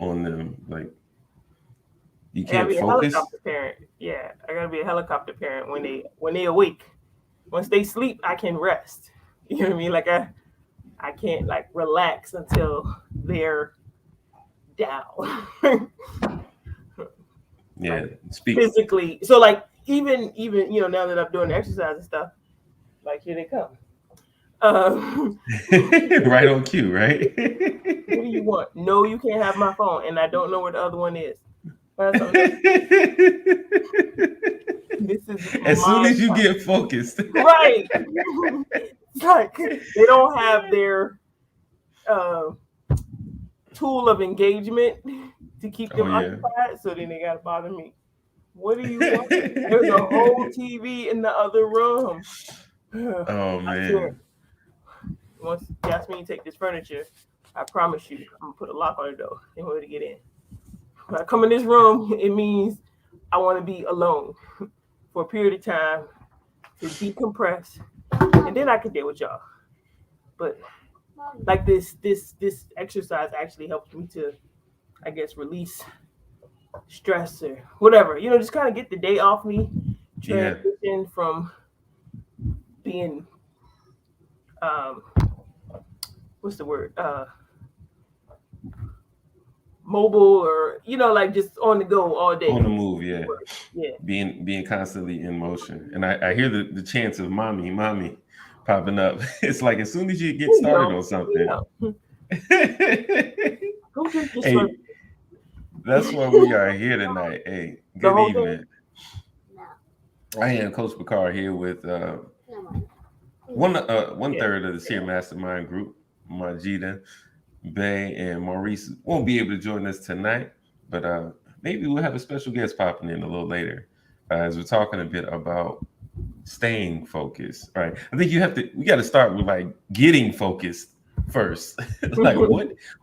on them? Like you I gotta can't be a focus. helicopter parent. Yeah, I gotta be a helicopter parent when they awake. Once they sleep, I can rest. You know what I mean? Like I can't like relax until they're down. Yeah, Like speak physically. So like even now that I'm doing the exercise and stuff, like here they come. Um, right on cue, right? what do you want? No, you can't have my phone, and I don't know where the other one is. That's what I'm doing. This is As soon my as you time. get focused. Right. It's like they don't have their uh, tool of engagement to keep Oh them yeah. occupied, so then they gotta bother me. What do you want? There's a whole TV in the other room. Oh I swear, man. once Jasmine take this furniture, I promise you, I'm gonna put a lock on the door in order to get in. When I come in this room, it means I want to be alone for a period of time to decompress, and then I can deal with y'all. But like this exercise actually helps me to, I guess, release stress or whatever. Just kind of get the day off me, Yeah. transition from being um what's the word mobile or like just on the go all day. On the move, yeah. Yeah. Being constantly in motion. And I hear the chants of mommy, mommy popping up. It's like as soon as you get You started know, on you something. know. Hey, Who drink this first? that's why we are here tonight. Hey, The good whole thing. evening. I am Coach Picard here with one Yeah. third of the Seer Mastermind group, Majida, Bay, and Maurice won't be able to join us tonight, but maybe we'll have a special guest popping in a little later as we're talking a bit about staying focused. Right? I think we got to start with like getting focused first. Like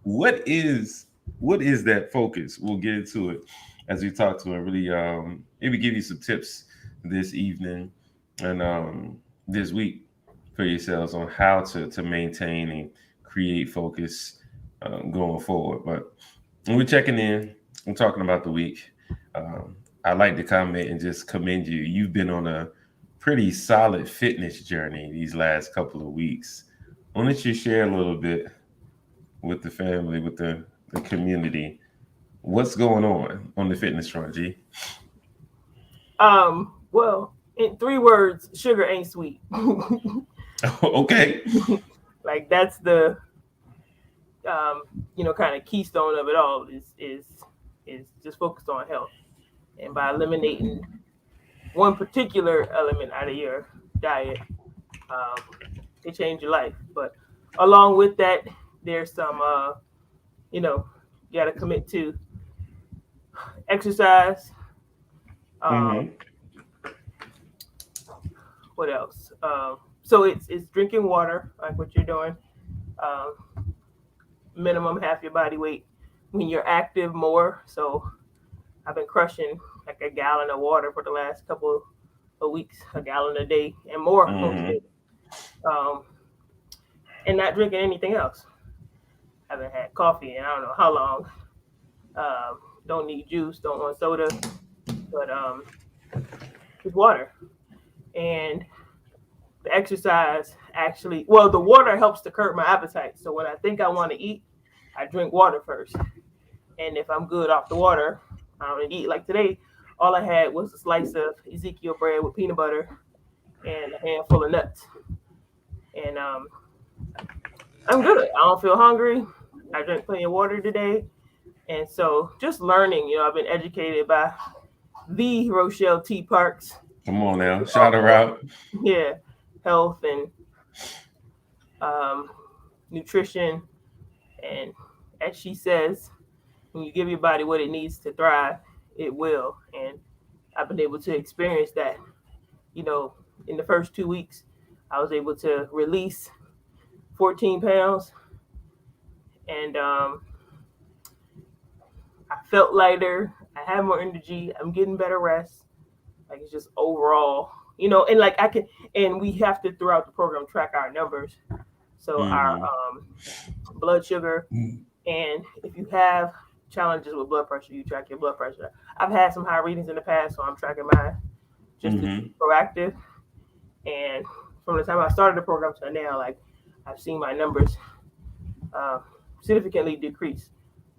what is what is that focus? We'll get into it as we talk to him. Really, maybe give you some tips this evening and this week for yourselves on how to maintain and create focus going forward. But when we're checking in, I'm talking about the week. I like to comment and just commend you. You've been on a pretty solid fitness journey these last couple of weeks. Why don't you share a little bit with the family, with the community? What's going on the fitness front, G? Well, in 3 words, sugar ain't sweet. Okay. Like that's the um, kind of keystone of it all is just focused on health. And by eliminating one particular element out of your diet, um, it change your life. But along with that, there's some you know, you gotta commit to exercise. Um, Mm-hmm. what else? So it's drinking water, like what you're doing. Um, minimum half your body weight when you're active more. So I've been crushing like a gallon of water for the last couple of weeks, a gallon a day and more most Mm-hmm. days. Um, and not drinking anything else. I haven't had coffee in I don't know how long. Don't need juice, don't want soda, but just water. And the exercise actually, well, the water helps to curb my appetite. So when I think I want to eat, I drink water first. And if I'm good off the water, I don't eat. Like today, all I had was a slice of Ezekiel bread with peanut butter and a handful of nuts. And I'm good. I don't feel hungry. I drank plenty of water today. And so just learning, I've been educated by the Rochelle T. Parks. Come on now. Shout her About out. yeah, health and um, nutrition. And as she says, when you give your body what it needs to thrive, it will. And I've been able to experience that. You know, in the first 2 weeks, I was able to release 14 pounds, and I felt lighter. I have more energy. I'm getting better rest. Like it's just overall, and like I can, and we have to throughout the program track our numbers. So our Mm-hmm. blood sugar, and if you have challenges with blood pressure, you track your blood pressure. I've had some high readings in the past, so I'm tracking mine just to be proactive. And from the time I started the program to now, like I've seen my numbers significantly decrease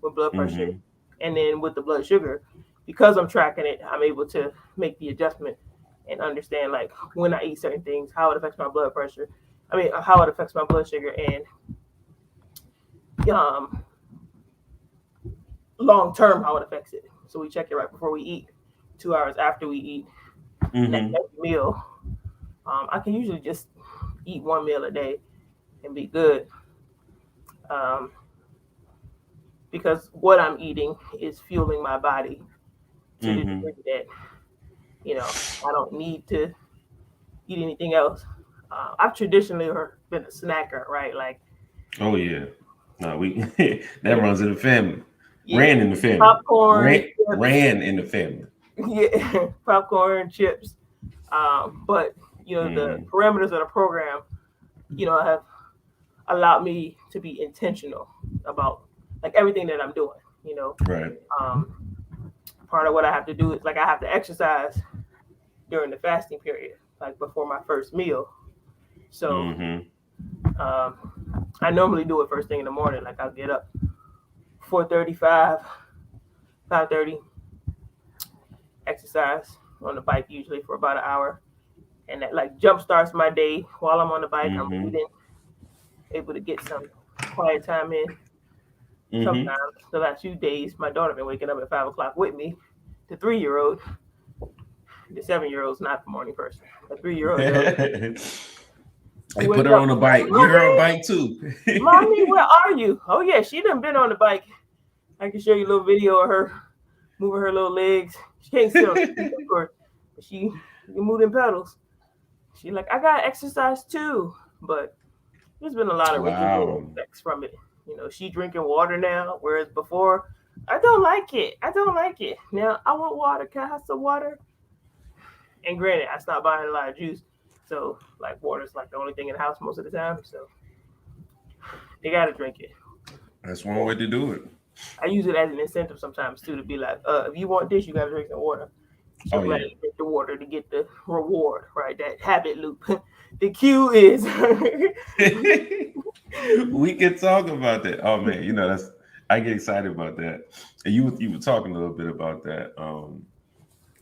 with blood pressure, and then with the blood sugar, because I'm tracking it, I'm able to make the adjustment and understand like when I eat certain things, how it affects my blood pressure. I mean, how it affects my blood sugar, and long term how it affects it. So we check it right before we eat, 2 hours after we eat, next meal. I can usually just eat one meal a day and be good. Because what I'm eating is fueling my body to the degree that, I don't need to eat anything else. I've traditionally been a snacker, right? Like, oh yeah, no, we that runs in the family. Yeah. Ran in the family. Popcorn. Ran in the family. Yeah, popcorn, chips. But the parameters of the program, have allowed me to be intentional about like everything that I'm doing. Right. Part of what I have to do is like I have to exercise during the fasting period, like before my first meal. So I normally do it first thing in the morning. Like I'll get up 4:35, 5:30, exercise on the bike usually for about an hour, and that like jump starts my day while I'm on the bike. I'm eating, able to get some quiet time in. Sometimes the last few days, my daughter been waking up at 5 o'clock with me. The 3-year-old, the 7-year-old's not the morning person. The 3-year-old. They put her on the bike. Get her on a bike too. Mommy, where are you? Oh yeah, she done been on the bike. I can show you a little video of her moving her little legs. She can't sit on the of course, but she can move them pedals. She like, I got exercise too, but there's been a lot of residual effects from it. She drinking water now, whereas before, I don't like it. Now I want water. Can I have some water? And granted, I stopped buying a lot of juice, so like water's like the only thing in the house most of the time. So they gotta drink it. That's one way to do it. I use it as an incentive sometimes too, to be like, if you want this, you gotta drink some water. So drink the water to get the reward, right? That habit loop. The cue is we can talk about that. Oh man, I get excited about that. And you were talking a little bit about that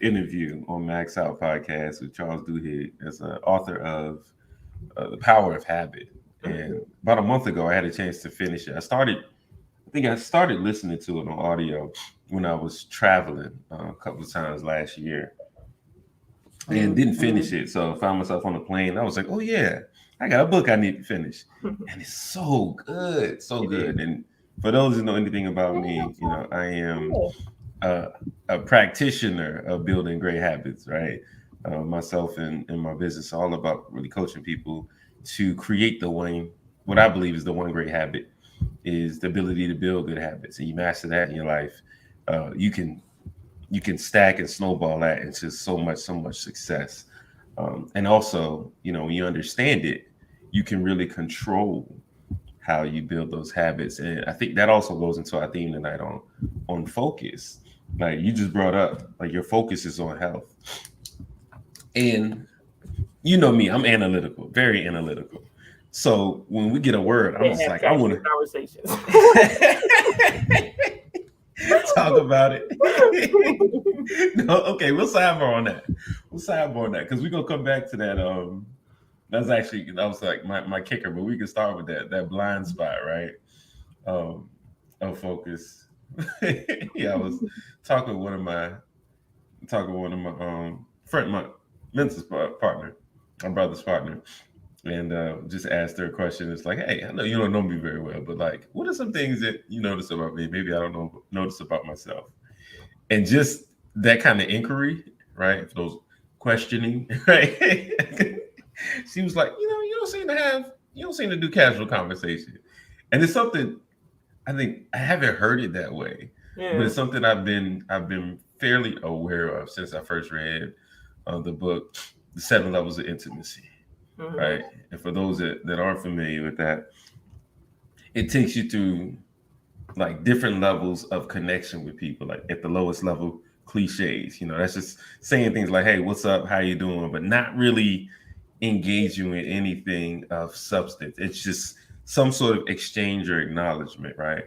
interview on Max Out podcast with Charles Duhigg as an author of The Power of Habit. And about a month ago, I had a chance to finish it. I think I started listening to it on audio when I was traveling a couple of times last year and didn't finish it. So I found myself on a plane. I was like, oh yeah, I got a book I need to finish. And it's so good, so good. And for those who know anything about me, I am a practitioner of building great habits, right? Myself and my business are all about really coaching people to create what I believe is the one great habit, is the ability to build good habits. And you master that in your life, you can stack and snowball that into so much success. And also, when you understand it, you can really control how you build those habits. And I think that also goes into our theme tonight on focus. Like you just brought up, like your focus is on health. And you know me, I'm analytical, very analytical. So when we get a word, I'm just like, I want to conversations. Talk about it. No, okay, we'll sidebar on that. Because we're gonna come back to that. That was like my kicker, but we can start with that blind spot, right? Of focus. Yeah, I was talking with one of my my mentor's partner, my brother's partner. And just asked her a question. It's like, hey, I know you don't know me very well, but like, what are some things that you notice about me? Maybe I don't notice about myself. And just that kind of inquiry, right? For those questioning, right? She was like, you don't seem to do casual conversation. And it's something I think I haven't heard it that way, but it's something I've been fairly aware of since I first read the book, The 7 Levels of Intimacy. Right. And for those that aren't familiar with that, it takes you through like different levels of connection with people. Like at the lowest level, cliches. That's just saying things like, "Hey, what's up? How you doing?" But not really engaging in anything of substance. It's just some sort of exchange or acknowledgement, right?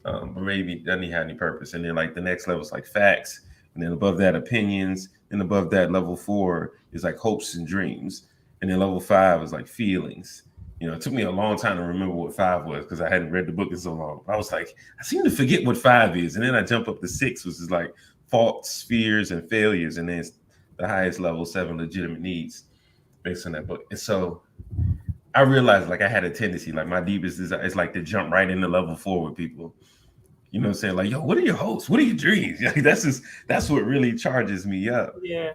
But maybe it doesn't have any purpose. And then like the next level is like facts, and then above that opinions, and above that level 4 is like hopes and dreams, and then level 5 is like feelings. It took me a long time to remember what 5 was because I hadn't read the book in so long. I was like, I seem to forget what 5 is, and then I jump up to 6, which is like faults, fears, and failures, and then it's the highest level 7, legitimate needs, based on that book. And so I realized like I had a tendency, like my deepest desire is like to jump right into level 4 with people. You know what I'm saying? Like, yo, what are your hopes? What are your dreams? Like, that's what really charges me up. Yeah.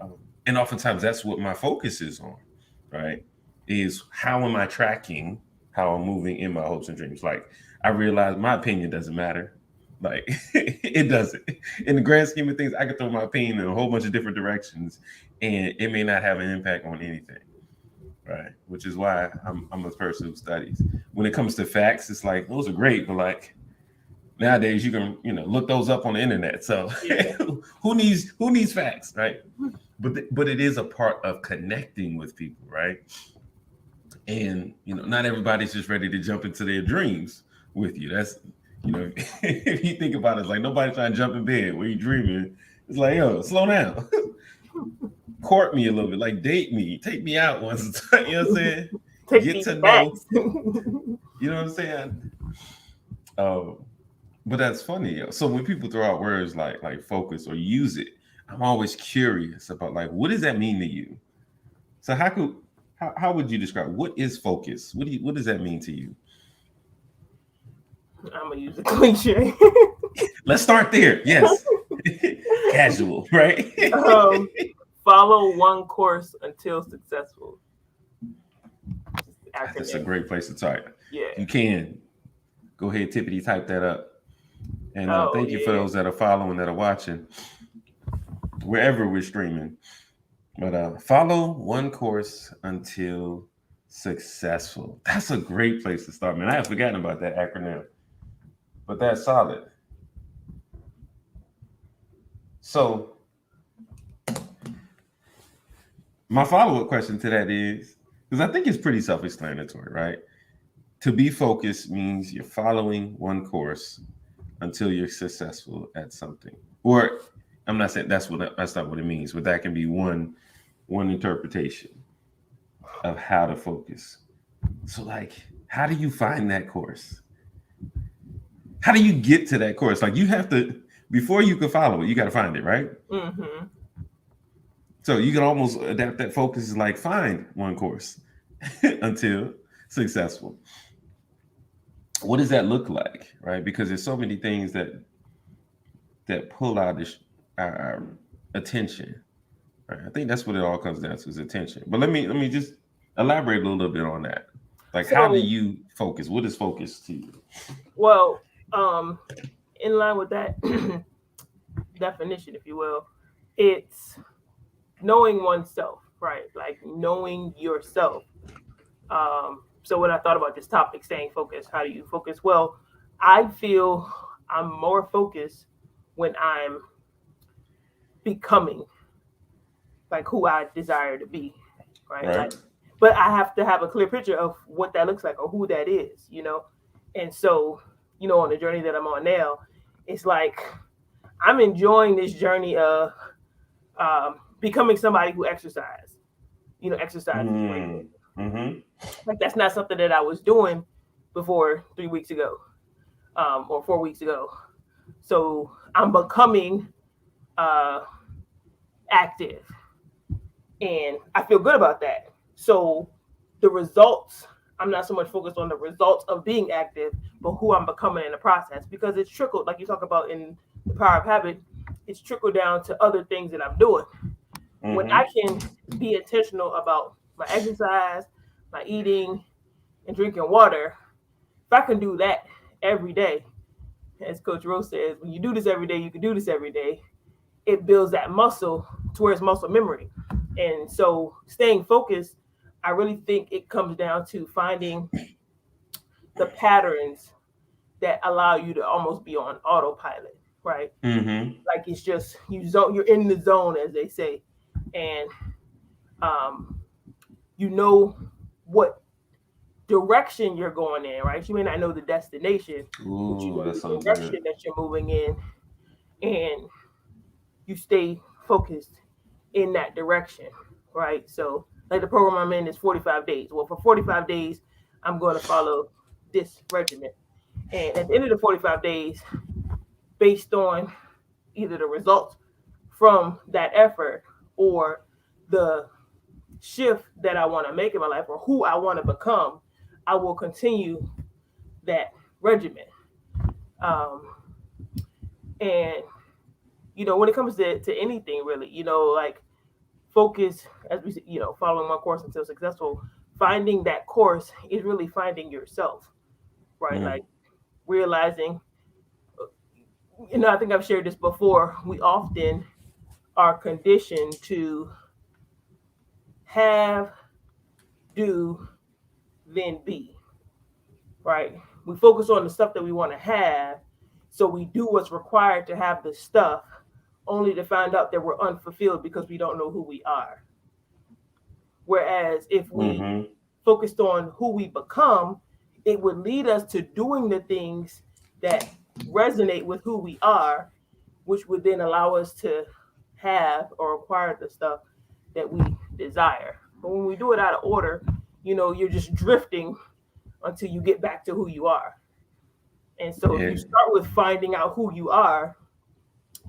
And oftentimes that's what my focus is on, right? Is how am I tracking how I'm moving in my hopes and dreams? Like, I realize my opinion doesn't matter. Like, it doesn't. In the grand scheme of things, I can throw my opinion in a whole bunch of different directions and it may not have an impact on anything. Right. Which is why I'm a person who studies. When it comes to facts, it's like those are great, but like nowadays you can look those up on the internet. So Yeah. who needs facts, right? But it is a part of connecting with people, right? And not everybody's just ready to jump into their dreams with you. That's if you think about it, it's like nobody's trying to jump in bed where you dreaming. It's like, yo, slow down. Court me a little bit, like date me, take me out once. You know what I'm saying? Take Get these to know. facts. You know what I'm saying? Um, but that's funny. So when people throw out words like focus or use it, I'm always curious about like what does that mean to you? So how would you describe what is focus? What does that mean to you? I'm gonna use a cliche. Let's start there. Yes. Casual, right? um, Follow one course until successful. That's a Acronym. great place to start. Yeah. You can go ahead, Tiffany, type that up. And Oh thank you for yeah. those that are following, that are watching, wherever we're streaming. But follow one course until successful. That's a great place to start, man. I had forgotten about that acronym, but that's solid. So, my follow up question to that is because I think it's pretty self explanatory, right? To be focused means you're following one course until you're successful at something. Or I'm not saying that's not what it means, but that can be one interpretation of how to focus. So like, how do you find that course? How do you get to that course? Like you have to before you can follow it, you got to find it, right? Mm-hmm. So you can almost adapt that focus is like find one course until successful. What does that look like, right? Because there's so many things that pull out our attention. Right? I think that's what it all comes down to is attention. But let me just elaborate a little bit on that. Like, how do So, you focus? What is focus to you? well, in line with that definition, if you will, it's knowing oneself, right? Like knowing yourself. So when I thought about this topic, staying focused, how do you focus? Well, I feel I'm more focused when I'm becoming like who I desire to be, right? Like, Right. but I have to have a clear picture of what that looks like or who that is. And so, on the journey that I'm on now, it's like I'm enjoying this journey of becoming somebody who exercises. Exercises Mm. regularly. Mm-hmm. Like that's not something that I was doing before 3 weeks ago, or 4 weeks ago. So I'm becoming uh, active, and I feel good about that. So the results, I'm not so much focused on the results of being active, but who I'm becoming in the process because it's trickled, like you talk about in the power of habit, it's trickled down to other things that I'm doing. When Mm-hmm. I can be intentional about my exercise, my eating, and drinking water, if I can do that every day, as Coach Rose says, when you do this every day, you can do this every day. It builds that muscle towards muscle memory. And so staying focused, I really think it comes down to finding the patterns that allow you to almost be on autopilot, right? Mm-hmm. Like it's just you're in the zone, as they say, and um, you know what direction you're going in, right? You may not know the destination, but you Ooh, know that's so the good. direction that you're moving in, and you stay focused in that direction, right? So, like the program I'm in is 45 days. Well, for 45 days, I'm going to follow this regimen. And at the end of the 45 days, based on either the results from that effort or the shift that I want to make in my life or who I want to become, I will continue that regimen. Um, and when it comes to anything really, like focus as we, following one course until successful, finding that course is really finding yourself, right? Mm. Like realizing, I think I've shared this before. We often are conditioned to have, do, then be, right? We focus on the stuff that we want to have. So we do what's required to have the stuff only to find out that we're unfulfilled because we don't know who we are. Whereas if we Mm-hmm. focused on who we become, it would lead us to doing the things that resonate with who we are, which would then allow us to have or acquire the stuff that we desire. But when we do it out of order, you're just drifting until you get back to who you are. And so if Yeah. you start with finding out who you are,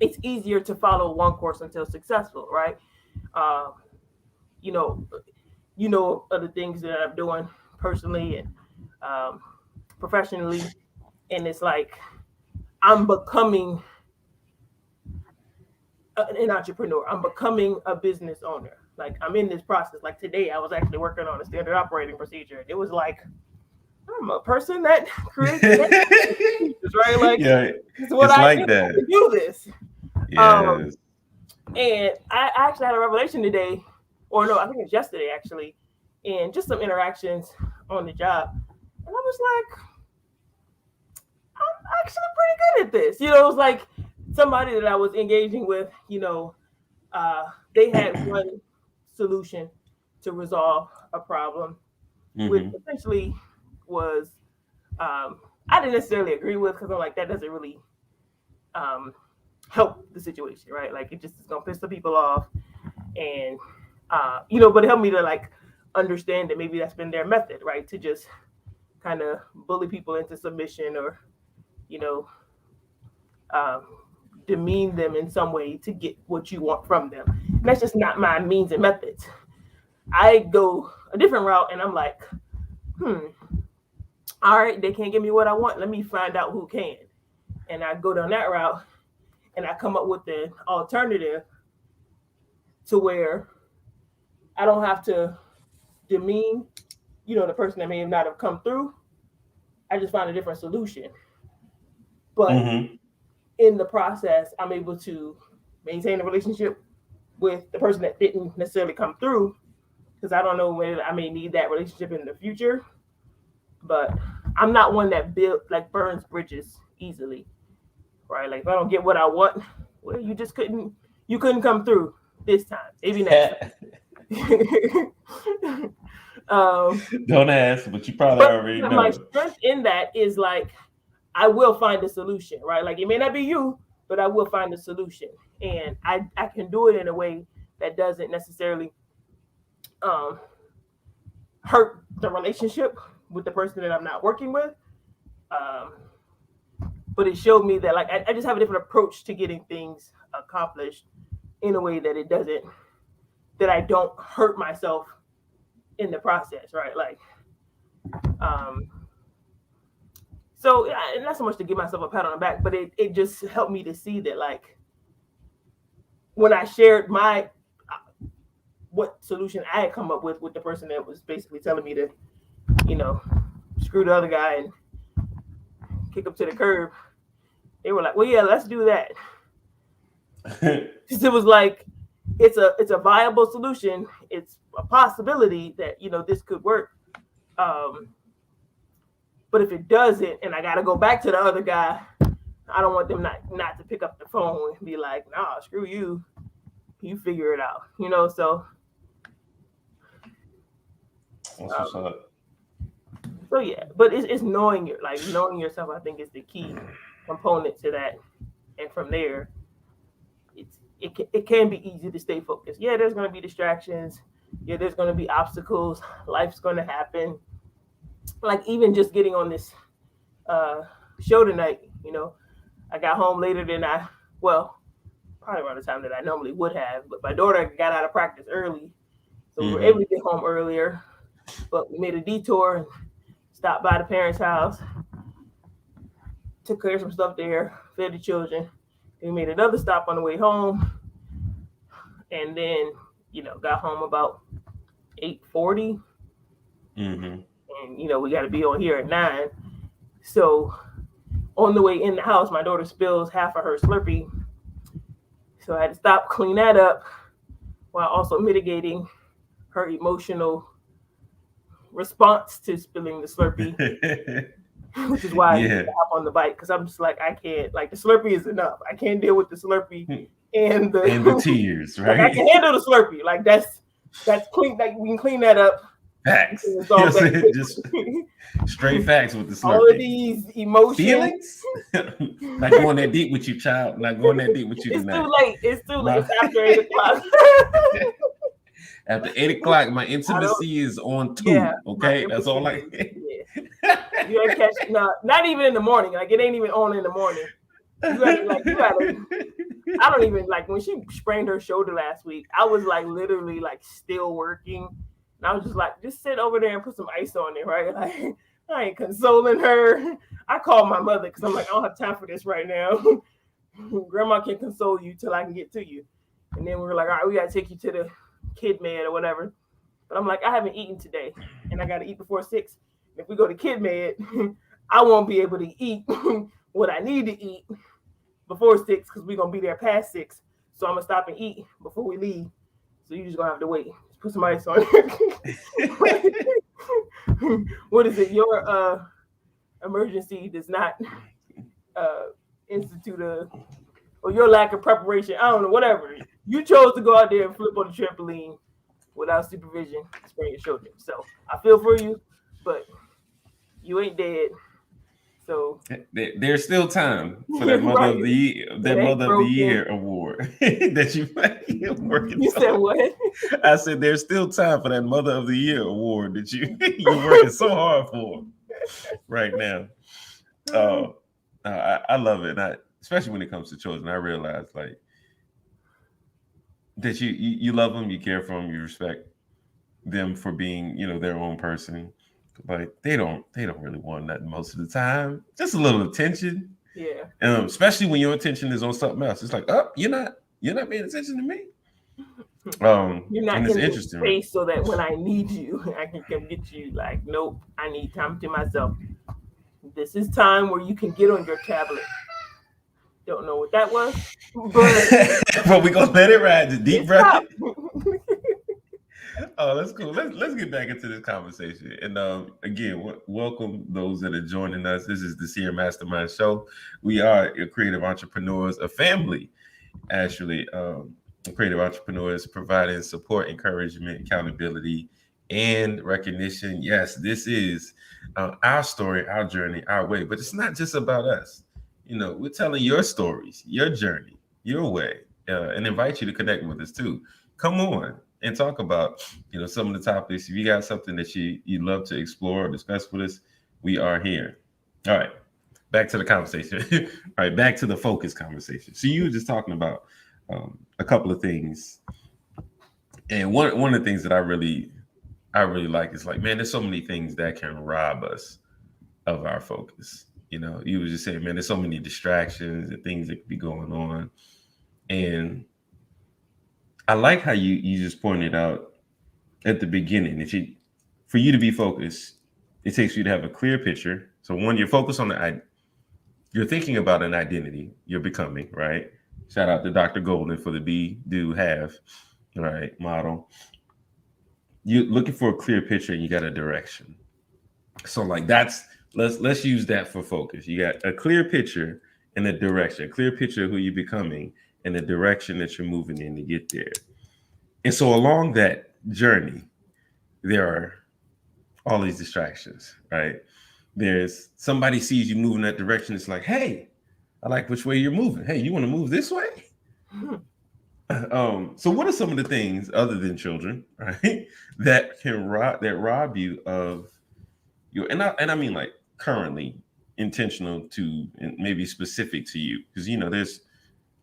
it's easier to follow one course until successful, right? Um, you know, other things that I'm doing personally and um, professionally, and it's like I'm becoming an entrepreneur. I'm becoming a business owner. Like I'm in this process. Like today, I was actually working on a standard operating procedure. It was like I'm a person that creates procedures, right? Like Yeah, this is what it's I like do that. to do this. Um, Yes. and I actually had a revelation today, or no, I think it's yesterday actually, and just some interactions on the job. And I was like, I'm actually pretty good at this. It was like somebody that I was engaging with, they had one solution to resolve a problem, which Mm-hmm. essentially was, I didn't necessarily agree with because I'm like, that doesn't really um, help the situation, right? Like it just is gonna piss the people off, and but it helped me to like understand that maybe that's been their method, right? To just kind of bully people into submission or you know um, demean them in some way to get what you want from them. And that's just not my means and methods. I go a different route, and I'm like, all right, they can't give me what I want. Let me find out who can, and I go down that route, and I come up with the alternative to where I don't have to demean, the person that may not have come through. I just find a different solution. But Mm-hmm. in the process, I'm able to maintain a relationship with the person that didn't necessarily come through because I don't know when I may need that relationship in the future. But I'm not one that burns bridges easily, right? Like if I don't get what I want, well, you couldn't come through this time. Maybe next time. Don't ask, but you probably but already my know. strength in that is like I will find a solution, right? Like it may not be you, but I will find a solution, and I can do it in a way that doesn't necessarily um, hurt the relationship with the person that I'm not working with. Um, but it showed me that like I just have a different approach to getting things accomplished in a way that it doesn't that I don't hurt myself in the process, right? Like um, so and not so much to give myself a pat on the back, but it just helped me to see that like when I shared my what solution I had come up with the person that was basically telling me to, screw the other guy and kick him to the curb, they were like, "Well, yeah, let's do that." Because it was like it's a viable solution. It's a possibility that this could work. Um, But if it doesn't, and I gotta go back to the other guy, I don't want them not to pick up the phone and be like, "Nah, screw you. You figure it out." So. That's what's up. So yeah, but it's knowing knowing yourself. I think is the key component to that, and from there, it can be easy to stay focused. Yeah, there's going to be distractions. Yeah, there's going to be obstacles. Life's going to happen. Like even just getting on this show tonight, I got home later than probably around the time that I normally would have. But my daughter got out of practice early, so we were able to get home earlier. But we made a detour and stopped by the parents' house, took care of some stuff there, fed the children. We made another stop on the way home, and then got home about 8:40, and we got to be on here at 9. So on the way in the house, my daughter spills half of her Slurpee, so I had to stop, clean that up, while also mitigating her emotional response to spilling the Slurpee. Which is why I need to hop on the bike, because I'm just like, I can't, like the Slurpee is enough. I can't deal with the Slurpee and the tears, right? Like, I can handle the Slurpee. Like that's clean. Like we can clean that up. Facts. Just straight facts with the Slurpee. All of these emotions. Feelings? Not going that deep with you, child. Not going that deep with you it's tonight. Too late. It's too late. It's after 8 o'clock. After 8 o'clock, my intimacy is on 2. Yeah, okay, that's all I. You ain't catch not even in the morning. Like it ain't even on in the morning. You gotta. I don't even like when she sprained her shoulder last week. I was like literally like still working, and I was just like, just sit over there and put some ice on it, right? Like I ain't consoling her. I called my mother because I'm like, I don't have time for this right now. Grandma can console you till I can get to you. And then we were like, all right, we gotta take you to the Kid Med or whatever. But I'm like, I haven't eaten today, and I gotta eat before 6. If we go to Kid Med, I won't be able to eat what I need to eat before 6 because we're gonna be there past 6. So I'm gonna stop and eat before we leave. So you're just gonna have to wait. Just put some ice on it. What is it? Your emergency does not institute or your lack of preparation. I don't know, whatever. You chose to go out there and flip on the trampoline without supervision, sprain your shoulder. So I feel for you, but you ain't dead. So there's still time for that Mother of the Year, Mother of the Year award that you're working. You said what? I said there's still time for that Mother of the Year award that you're working so hard for right now. I love it, especially when it comes to children. I realize like that you love them, you care for them, you respect them for being their own person. Like they don't really want that most of the time. Just a little attention. Yeah. Especially when your attention is on something else. It's like, oh, you're not paying attention to me. You're not getting interesting space so that when I need you, I can come get you. Like, nope, I need time to myself. This is time where you can get on your tablet. Don't know what that was, but we're gonna let it ride. The deep breath. Oh, that's cool. Let's get back into this conversation. And again, welcome those that are joining us. This is the Seer Mastermind Show. We are creative entrepreneurs, a family, actually, creative entrepreneurs providing support, encouragement, accountability, and recognition. Yes, this is our story, our journey, our way. But it's not just about us. We're telling your stories, your journey, your way, and invite you to connect with us too. Come on and talk about, some of the topics. If you got something that you'd love to explore or discuss with us, we are here. All right, back to the conversation. All right, back to the focus conversation. So you were just talking about a couple of things, and one of the things that I really like is like, man, there's so many things that can rob us of our focus. You were just saying, man, there's so many distractions and things that could be going on. And I like how you just pointed out at the beginning, for you to be focused, it takes you to have a clear picture. So one, you're focused on you're thinking about an identity you're becoming, right? Shout out to Dr. Golden for the Be, Do, Have, right, model. You're looking for a clear picture and you got a direction. So like that's let's use that for focus. You got a clear picture and a direction, a clear picture of who you're becoming and the direction that you're moving in to get there. And so along that journey, there are all these distractions, right? There's somebody sees you moving that direction. It's like, hey, I like which way you're moving. Hey, you want to move this way? So what are some of the things other than children, right, that can rob you of your and I mean like currently intentional to and maybe specific to you because there's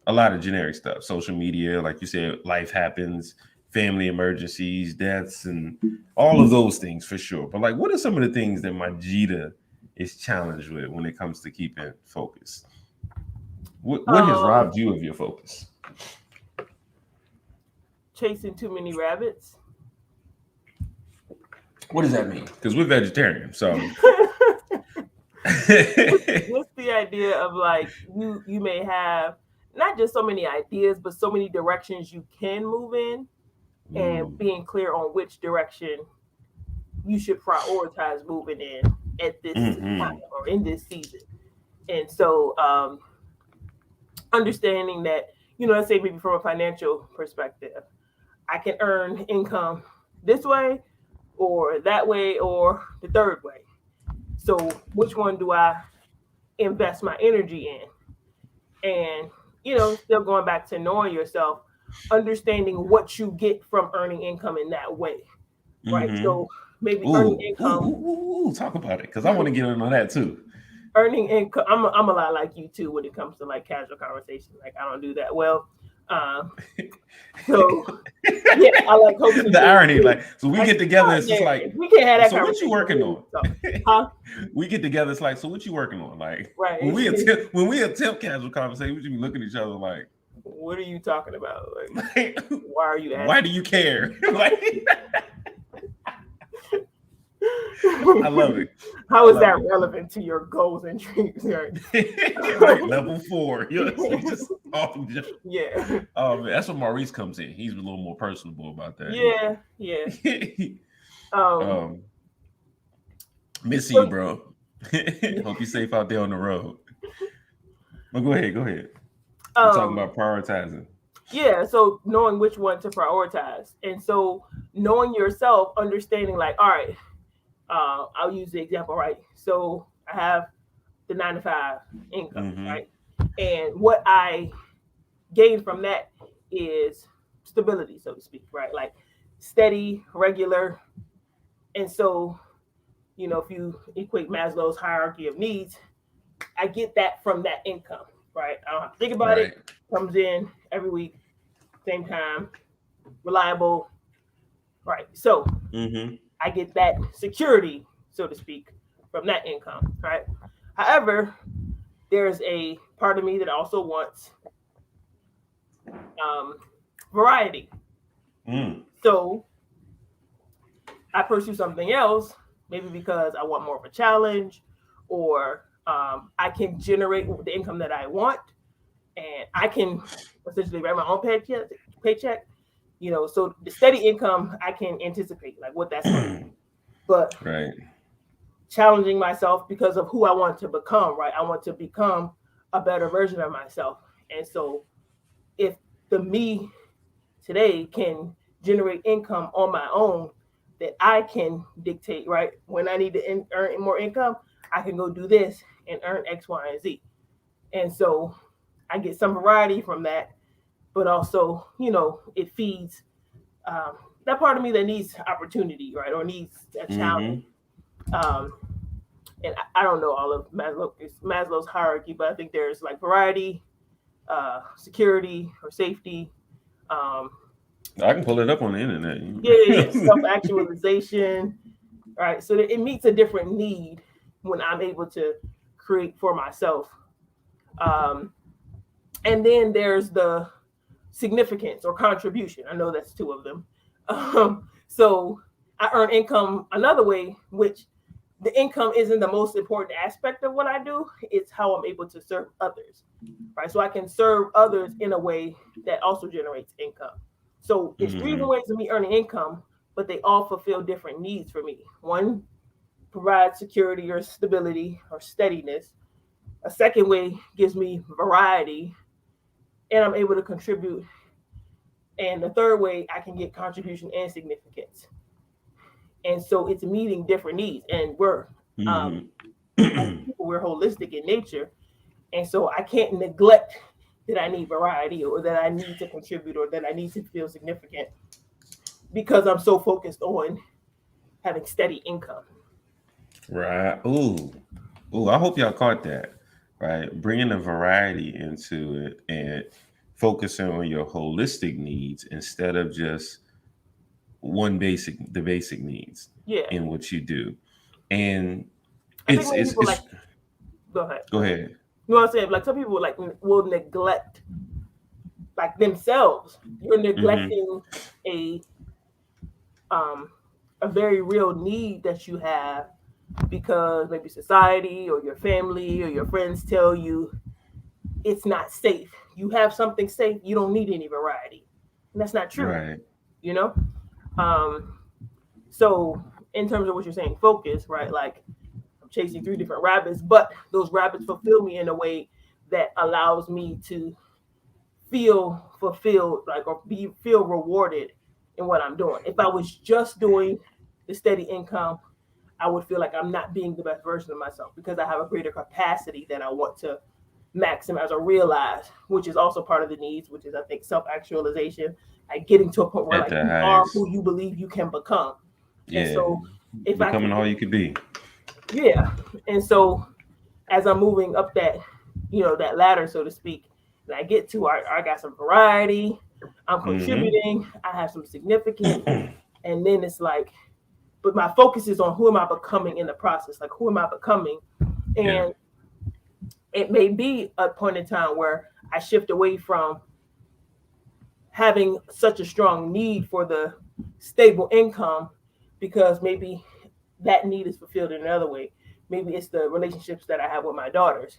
a lot of generic stuff, social media, like you said, life happens, family emergencies, deaths, and all of those things for sure. But like, what are some of the things that Majida is challenged with when it comes to keeping focus? What has robbed you of your focus? Chasing too many rabbits. What does that mean? Because we're vegetarian, so What's the idea of like you may have not just so many ideas, but so many directions you can move in, and being clear on which direction you should prioritize moving in at this time or in this season. And so understanding that, let's say maybe from a financial perspective, I can earn income this way or that way or the third way. So which one do I invest my energy in? And, still going back to knowing yourself, understanding what you get from earning income in that way, right? So maybe earning income. Talk about it, because I want to get in on that too. Earning income. I'm a lot like you too when it comes to like casual conversation. Like I don't do that well. So yeah, I like hoping the irony. Like, so we get together. It's just like we can't have that. So what you working on? Huh? We get together. It's like, so what you working on? Like, right. when we attempt casual conversation, we should be looking at each other like, what are you talking about? Like, why are you asking? Why do you care? I love it. How is that relevant to your goals and dreams? Right, level 4. You're just off. Yeah. Oh man, that's when Maurice comes in. He's a little more personable about that. Yeah. Missing you, bro. Hope you're safe out there on the road. But go ahead. We're talking about prioritizing. Yeah, so knowing which one to prioritize. And so knowing yourself, understanding like, all right, I'll use the example, right? So I have the 9-to-5 income, right? And what I gain from that is stability, so to speak, right? Like steady, regular. And so, if you equate Maslow's hierarchy of needs, I get that from that income, right? I don't have to think about it. Comes in every week, same time, reliable, right? So I get that security, so to speak, from that income, right? However, there's a part of me that also wants variety. So I pursue something else, maybe because I want more of a challenge, or I can generate the income that I want, and I can essentially write my own paycheck. So the steady income I can anticipate like what that's going to be. But challenging myself because of who I want to become, right? I want to become a better version of myself. And so if the me today can generate income on my own that I can dictate, right? When I need to earn more income, I can go do this and earn X, Y, and Z. And so I get some variety from that, but also, it feeds that part of me that needs opportunity, right? Or needs a challenge. And I don't know all of Maslow's hierarchy, but I think there's like variety, security or safety. I can pull it up on the internet. Yeah, self-actualization, right? So that it meets a different need when I'm able to create for myself. And then there's the significance or contribution. I know that's two of them. So I earn income another way, which the income isn't the most important aspect of what I do. It's how I'm able to serve others, right? So I can serve others in a way that also generates income. So it's 3 ways of me earning income, but they all fulfill different needs for me. One provides security or stability or steadiness. A second way gives me variety, and I'm able to contribute. And the third way, I can get contribution and significance. And so it's meeting different needs. And um, as Mm-hmm. people, we're holistic in nature. And so I can't neglect that I need variety or that I need to contribute or that I need to feel significant because I'm so focused on having steady income. Right. Ooh. Ooh, I hope y'all caught that. Right. Bringing a variety into it and focusing on your holistic needs instead of just the basic needs Yeah. in what you do. And I think many people like, it's go ahead. go ahead. You know what I'm saying? Like some people like will neglect like themselves. You're Mm-hmm. neglecting a um a very real need that you have because maybe society or your family or your friends tell you it's not safe. You have something safe, you don't need any variety. And that's not true, Right. you know? Um so in terms of what you're saying, focus, right? Like I'm chasing three different rabbits, but those rabbits fulfill me in a way that allows me to feel fulfilled, like or be feel rewarded in what I'm doing. If I was just doing the steady income, I would feel like I'm not being the best version of myself because I have a greater capacity that I want to maximize or realize, which is also part of the needs, which is I think self-actualization, like getting to a point where At like the you are highest. who you believe you can become. And Yeah. so if I can Becoming all you could be. yeah. And so as I'm moving up that, that ladder, so to speak, and I get to I got some variety, I'm Mm-hmm. contributing, I have some significance, and then it's like, but my focus is on who am I becoming in the process? Like who am I becoming? Yeah. And it may be a point in time where I shift away from having such a strong need for the stable income because maybe that need is fulfilled in another way. Maybe it's the relationships that I have with my daughters,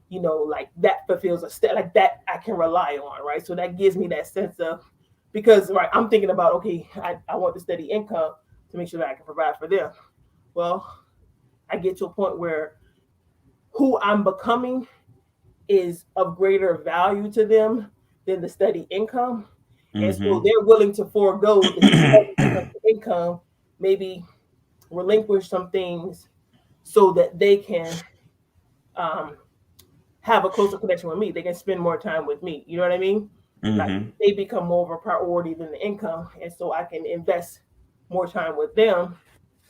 like that fulfills like that I can rely on, right? So that gives me that sense of because right, I'm thinking about okay, I want the steady income to make sure that I can provide for them. Well, I get to a point where who I'm becoming is of greater value to them than the steady income. And so Mm-hmm. they're willing to forego the steady income, maybe relinquish some things so that they can um, have a closer connection with me. They can spend more time with me. You know what I mean? Like Mm-hmm. they become more of a priority than the income. And so I can invest more time with them,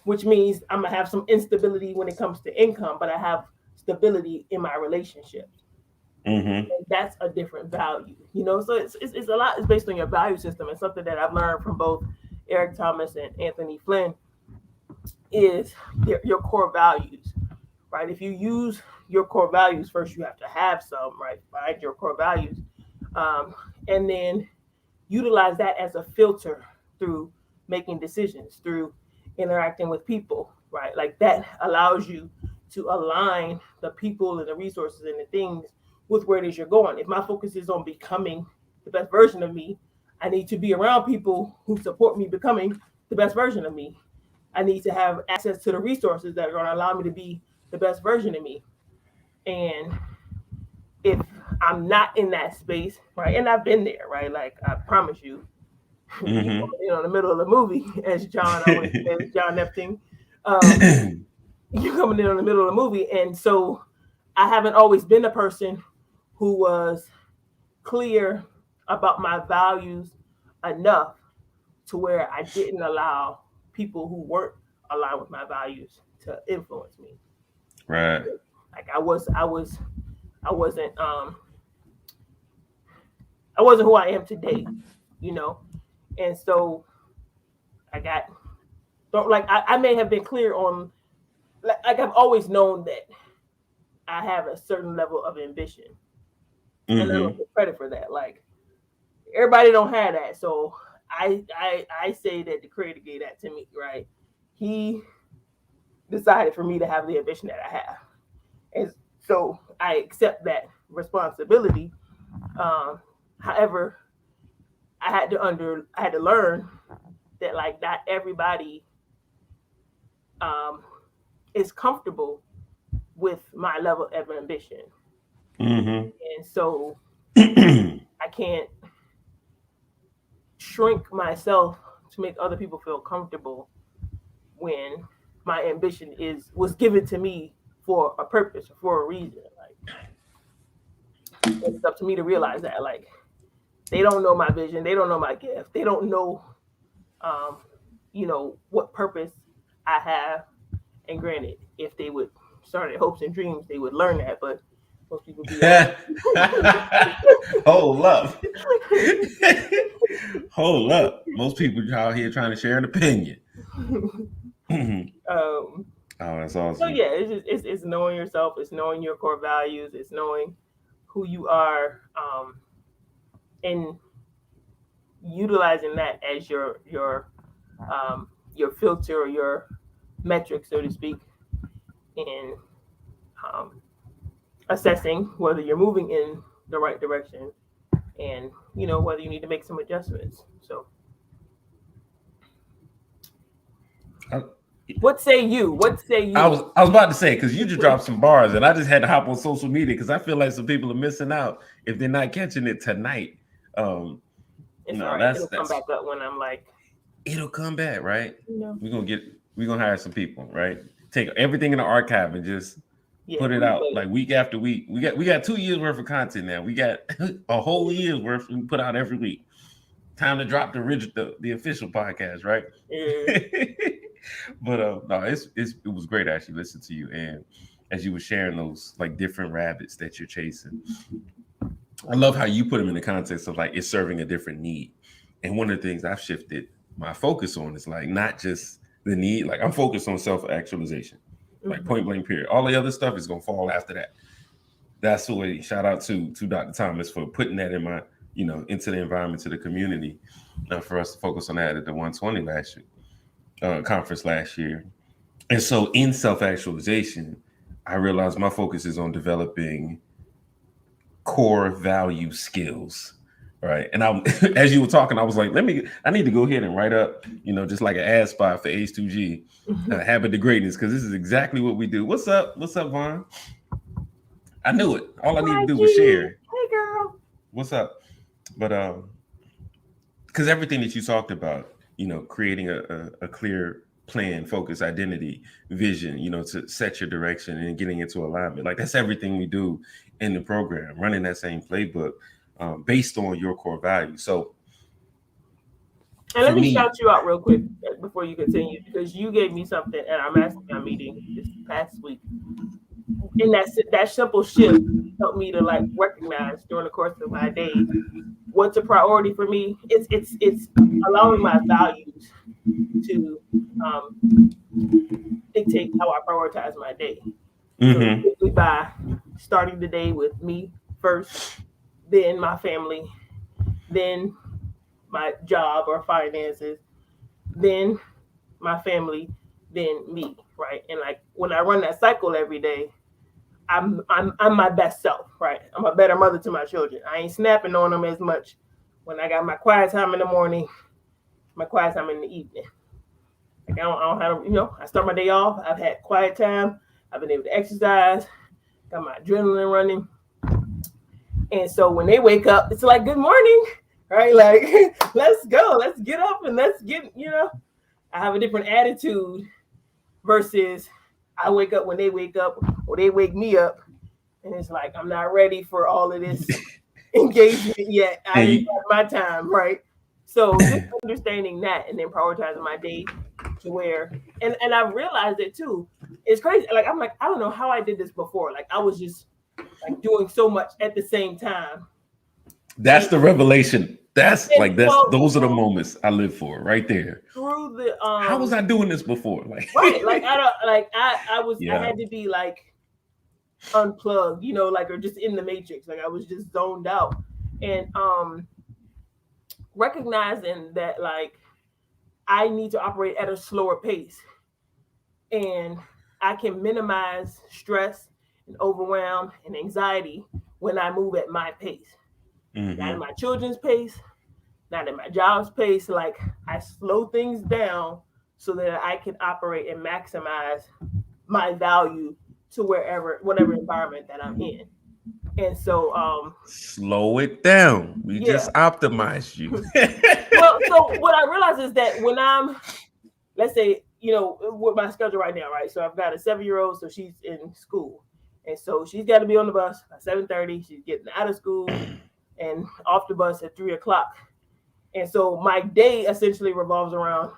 which means I'm gonna have some instability when it comes to income, but I have stability in my relationships. Mm-hmm. And that's a different value. So it's a lot. It's based on your value system, and something that I've learned from both Eric Thomas and Anthony Flynn is your core values, right? If you use your core values first, you have to have some, right? Find your core values, um, and then utilize that as a filter through making decisions, through interacting with people, right? Like that allows you to align the people and the resources and the things with where it is you're going. If my focus is on becoming the best version of me, I need to be around people who support me becoming the best version of me. I need to have access to the resources that are going to allow me to be the best version of me. And if I'm not in that space, right, and I've been there, right, like I promise you, you Mm-hmm. coming in on the middle of the movie, as John always says, John Epting, um, you coming in on the middle of the movie, and so I haven't always been a person who was clear about my values enough to where I didn't allow people who weren't aligned with my values to influence me. Right. Like I wasn't I wasn't who I am today, you know. And so I got don't like I may have been clear on like I've always known that I have a certain level of ambition. And I don't Mm-hmm. get credit for that. Like everybody don't have that. So I say that the creator gave that to me, right? He decided for me to have the ambition that I have. And so I accept that responsibility. However, I had to learn that like not everybody um is comfortable with my level of ambition. Mm-hmm. And so I can't shrink myself to make other people feel comfortable when my ambition is was given to me for a purpose, for a reason. Like it's up to me to realize that. Like they don't know my vision, they don't know my gift, they don't know, um, what purpose I have. And granted, if they would start at hopes and dreams, they would learn that. But most people be on. Hold up. Hold up. Most people out here trying to share an opinion. Oh, um, that's so awesome. yeah, it's knowing yourself, it's knowing your core values, it's knowing who you are, and utilizing that as your filter or your metric, so to speak, in um, assessing whether you're moving in the right direction and whether you need to make some adjustments. So I, what say you? What say you? I was about to say, because you just dropped some bars and I just had to hop on social media because I feel like some people are missing out if they're not catching it tonight. Um, It's all no, right. that's It'll come that's back up when I'm like, it'll come back, right? you know, We're gonna hire some people, right? Take everything in the archive and just yeah, put it out replay. like week after week. We got 2 years worth of content now. We got a whole year's worth we put out every week. Time to drop the original, the official podcast, right? Yeah. But no, it was great to actually listen to you, and as you were sharing those like different rabbits that you're chasing, I love how you put them in the context of like it's serving a different need. And one of the things I've shifted my focus on is like not just the need, like I'm focused on self actualization, like Mm-hmm. point blank period. All the other stuff is gonna fall after that. That's the way. Shout out to Dr. Thomas for putting that in my into the environment, to the community, for us to focus on that at the 120 last year conference last year. And so in self actualization, I realized my focus is on developing core value skills. Right. And I, as you were talking, I was like, I need to go ahead and write up, just like an ad spot for H2G, Habit to Greatness, because this is exactly what we do. What's up? What's up, Vaughn? I knew it. All I needed to do was YG, share. hey girl. What's up? But because everything that you talked about, creating a clear plan, focus, identity, vision, to set your direction and getting into alignment. Like that's everything we do in the program, running that same playbook based on your core values. So And for let me me, shout you out real quick before you continue, because you gave me something at our mastermind meeting this past week, and that simple shift helped me to like recognize during the course of my day what's a priority for me. It's allowing my values to dictate how I prioritize my day. So mm-hmm, simply by starting the day with me first, then my family, then my job or finances, then my family, then me, right? And like when I run that cycle every day, I'm my best self, right? I'm a better mother to my children. I ain't snapping on them as much when I got my quiet time in the morning, my quiet time in the evening. Like I don't have, I start my day off. I've had quiet time. I've been able to exercise. Got my adrenaline running. And so when they wake up, it's like, good morning, right? Like, let's go. Let's get up and let's get, I have a different attitude versus I wake up when they wake up or they wake me up. And it's like, I'm not ready for all of this engagement yet. I didn't have my time, right? So just understanding that and then prioritizing my day to where, and I've realized it too. It's crazy. Like, I'm like, I don't know how I did this before. Like, I was just like doing so much at the same time. that's the revelation. Those are the so moments I live for right there. through the How was I doing this before? Like, right, like I don't like I yeah. had to be like unplugged, like, or just in the matrix, like I was just zoned out. And recognizing that like I need to operate at a slower pace, and I can minimize stress and overwhelm and anxiety when I move at my pace, not at my children's pace, not at my job's pace. Like I slow things down so that I can operate and maximize my value to whatever environment that I'm in. And so, slow it down. We yeah. just optimized you. Well, so what I realize is that when I'm, let's say, with my schedule right now, right? So I've got a 7-year-old, so she's in school. And so she's got to be on the bus by 7:30. She's getting out of school and off the bus at 3:00. And so my day essentially revolves around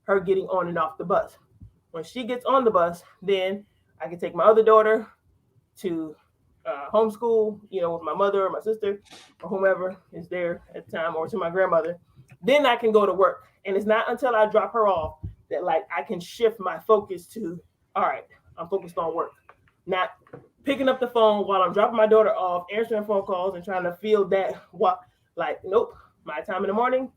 her getting on and off the bus. When she gets on the bus, then I can take my other daughter to homeschool, with my mother or my sister or whomever is there at the time, or to my grandmother. Then I can go to work. And it's not until I drop her off that I can shift my focus to, all right, I'm focused on work. Not picking up the phone while I'm dropping my daughter off, answering phone calls and trying to feel that nope, my time in the morning,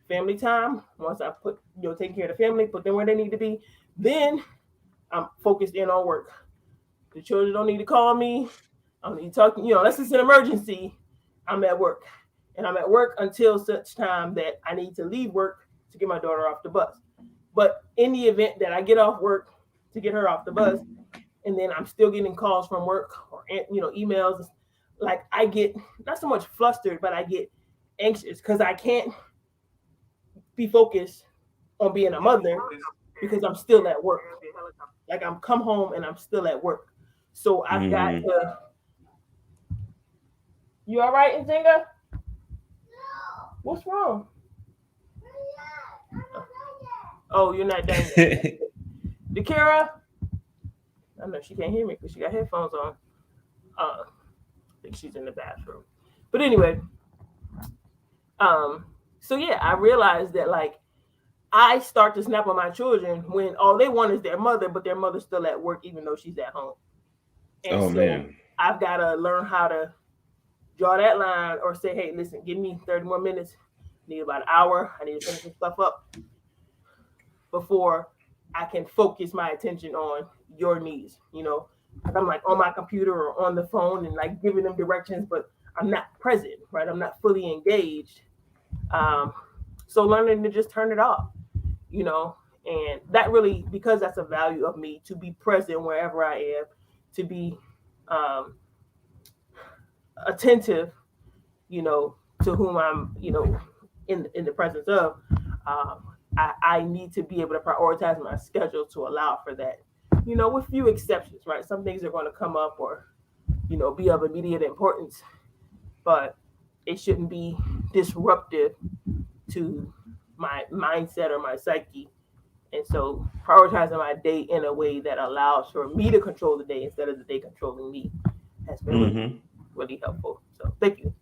family time. Once I put, taking care of the family, put them where they need to be, then I'm focused in on work. The children don't need to call me. I don't need to talk, unless it's an emergency, I'm at work. And I'm at work until such time that I need to leave work to get my daughter off the bus. But in the event that I get off work to get her off the bus, and then I'm still getting calls from work or, emails, I get not so much flustered, but I get anxious because I can't be focused on being a mother because I'm still at work. I'm come home and I'm still at work. So I've got to. You all right, Nzinga? What's wrong? Oh, you're not done yet. Dakira? I know she can't hear me because she got headphones on. I think she's in the bathroom. But anyway, so yeah, I realized that I start to snap on my children when all they want is their mother, but their mother's still at work even though she's at home. And man. I've got to learn how to draw that line or say, hey, listen, give me 30 more minutes. I need about an hour. I need to finish this stuff up before I can focus my attention on your needs. I'm on my computer or on the phone and giving them directions, but I'm not present, right? I'm not fully engaged. So learning to just turn it off, and that really, because that's a value of me, to be present wherever I am, to be attentive, to whom I'm, in the presence of. I need to be able to prioritize my schedule to allow for that, with few exceptions, right? Some things are going to come up or, be of immediate importance, but it shouldn't be disruptive to my mindset or my psyche. And so prioritizing my day in a way that allows for me to control the day instead of the day controlling me has been really, really helpful. So thank you.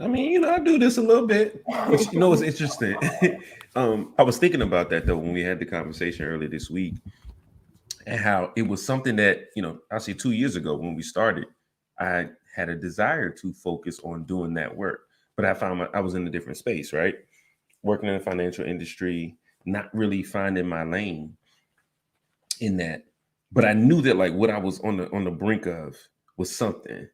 I mean, I do this a little bit. It's interesting. I was thinking about that though when we had the conversation earlier this week, and how it was something that, I'll say 2 years ago when we started, I had a desire to focus on doing that work, but I found I was in a different space, right? Working in the financial industry, not really finding my lane in that. But I knew that what I was on the brink of was something.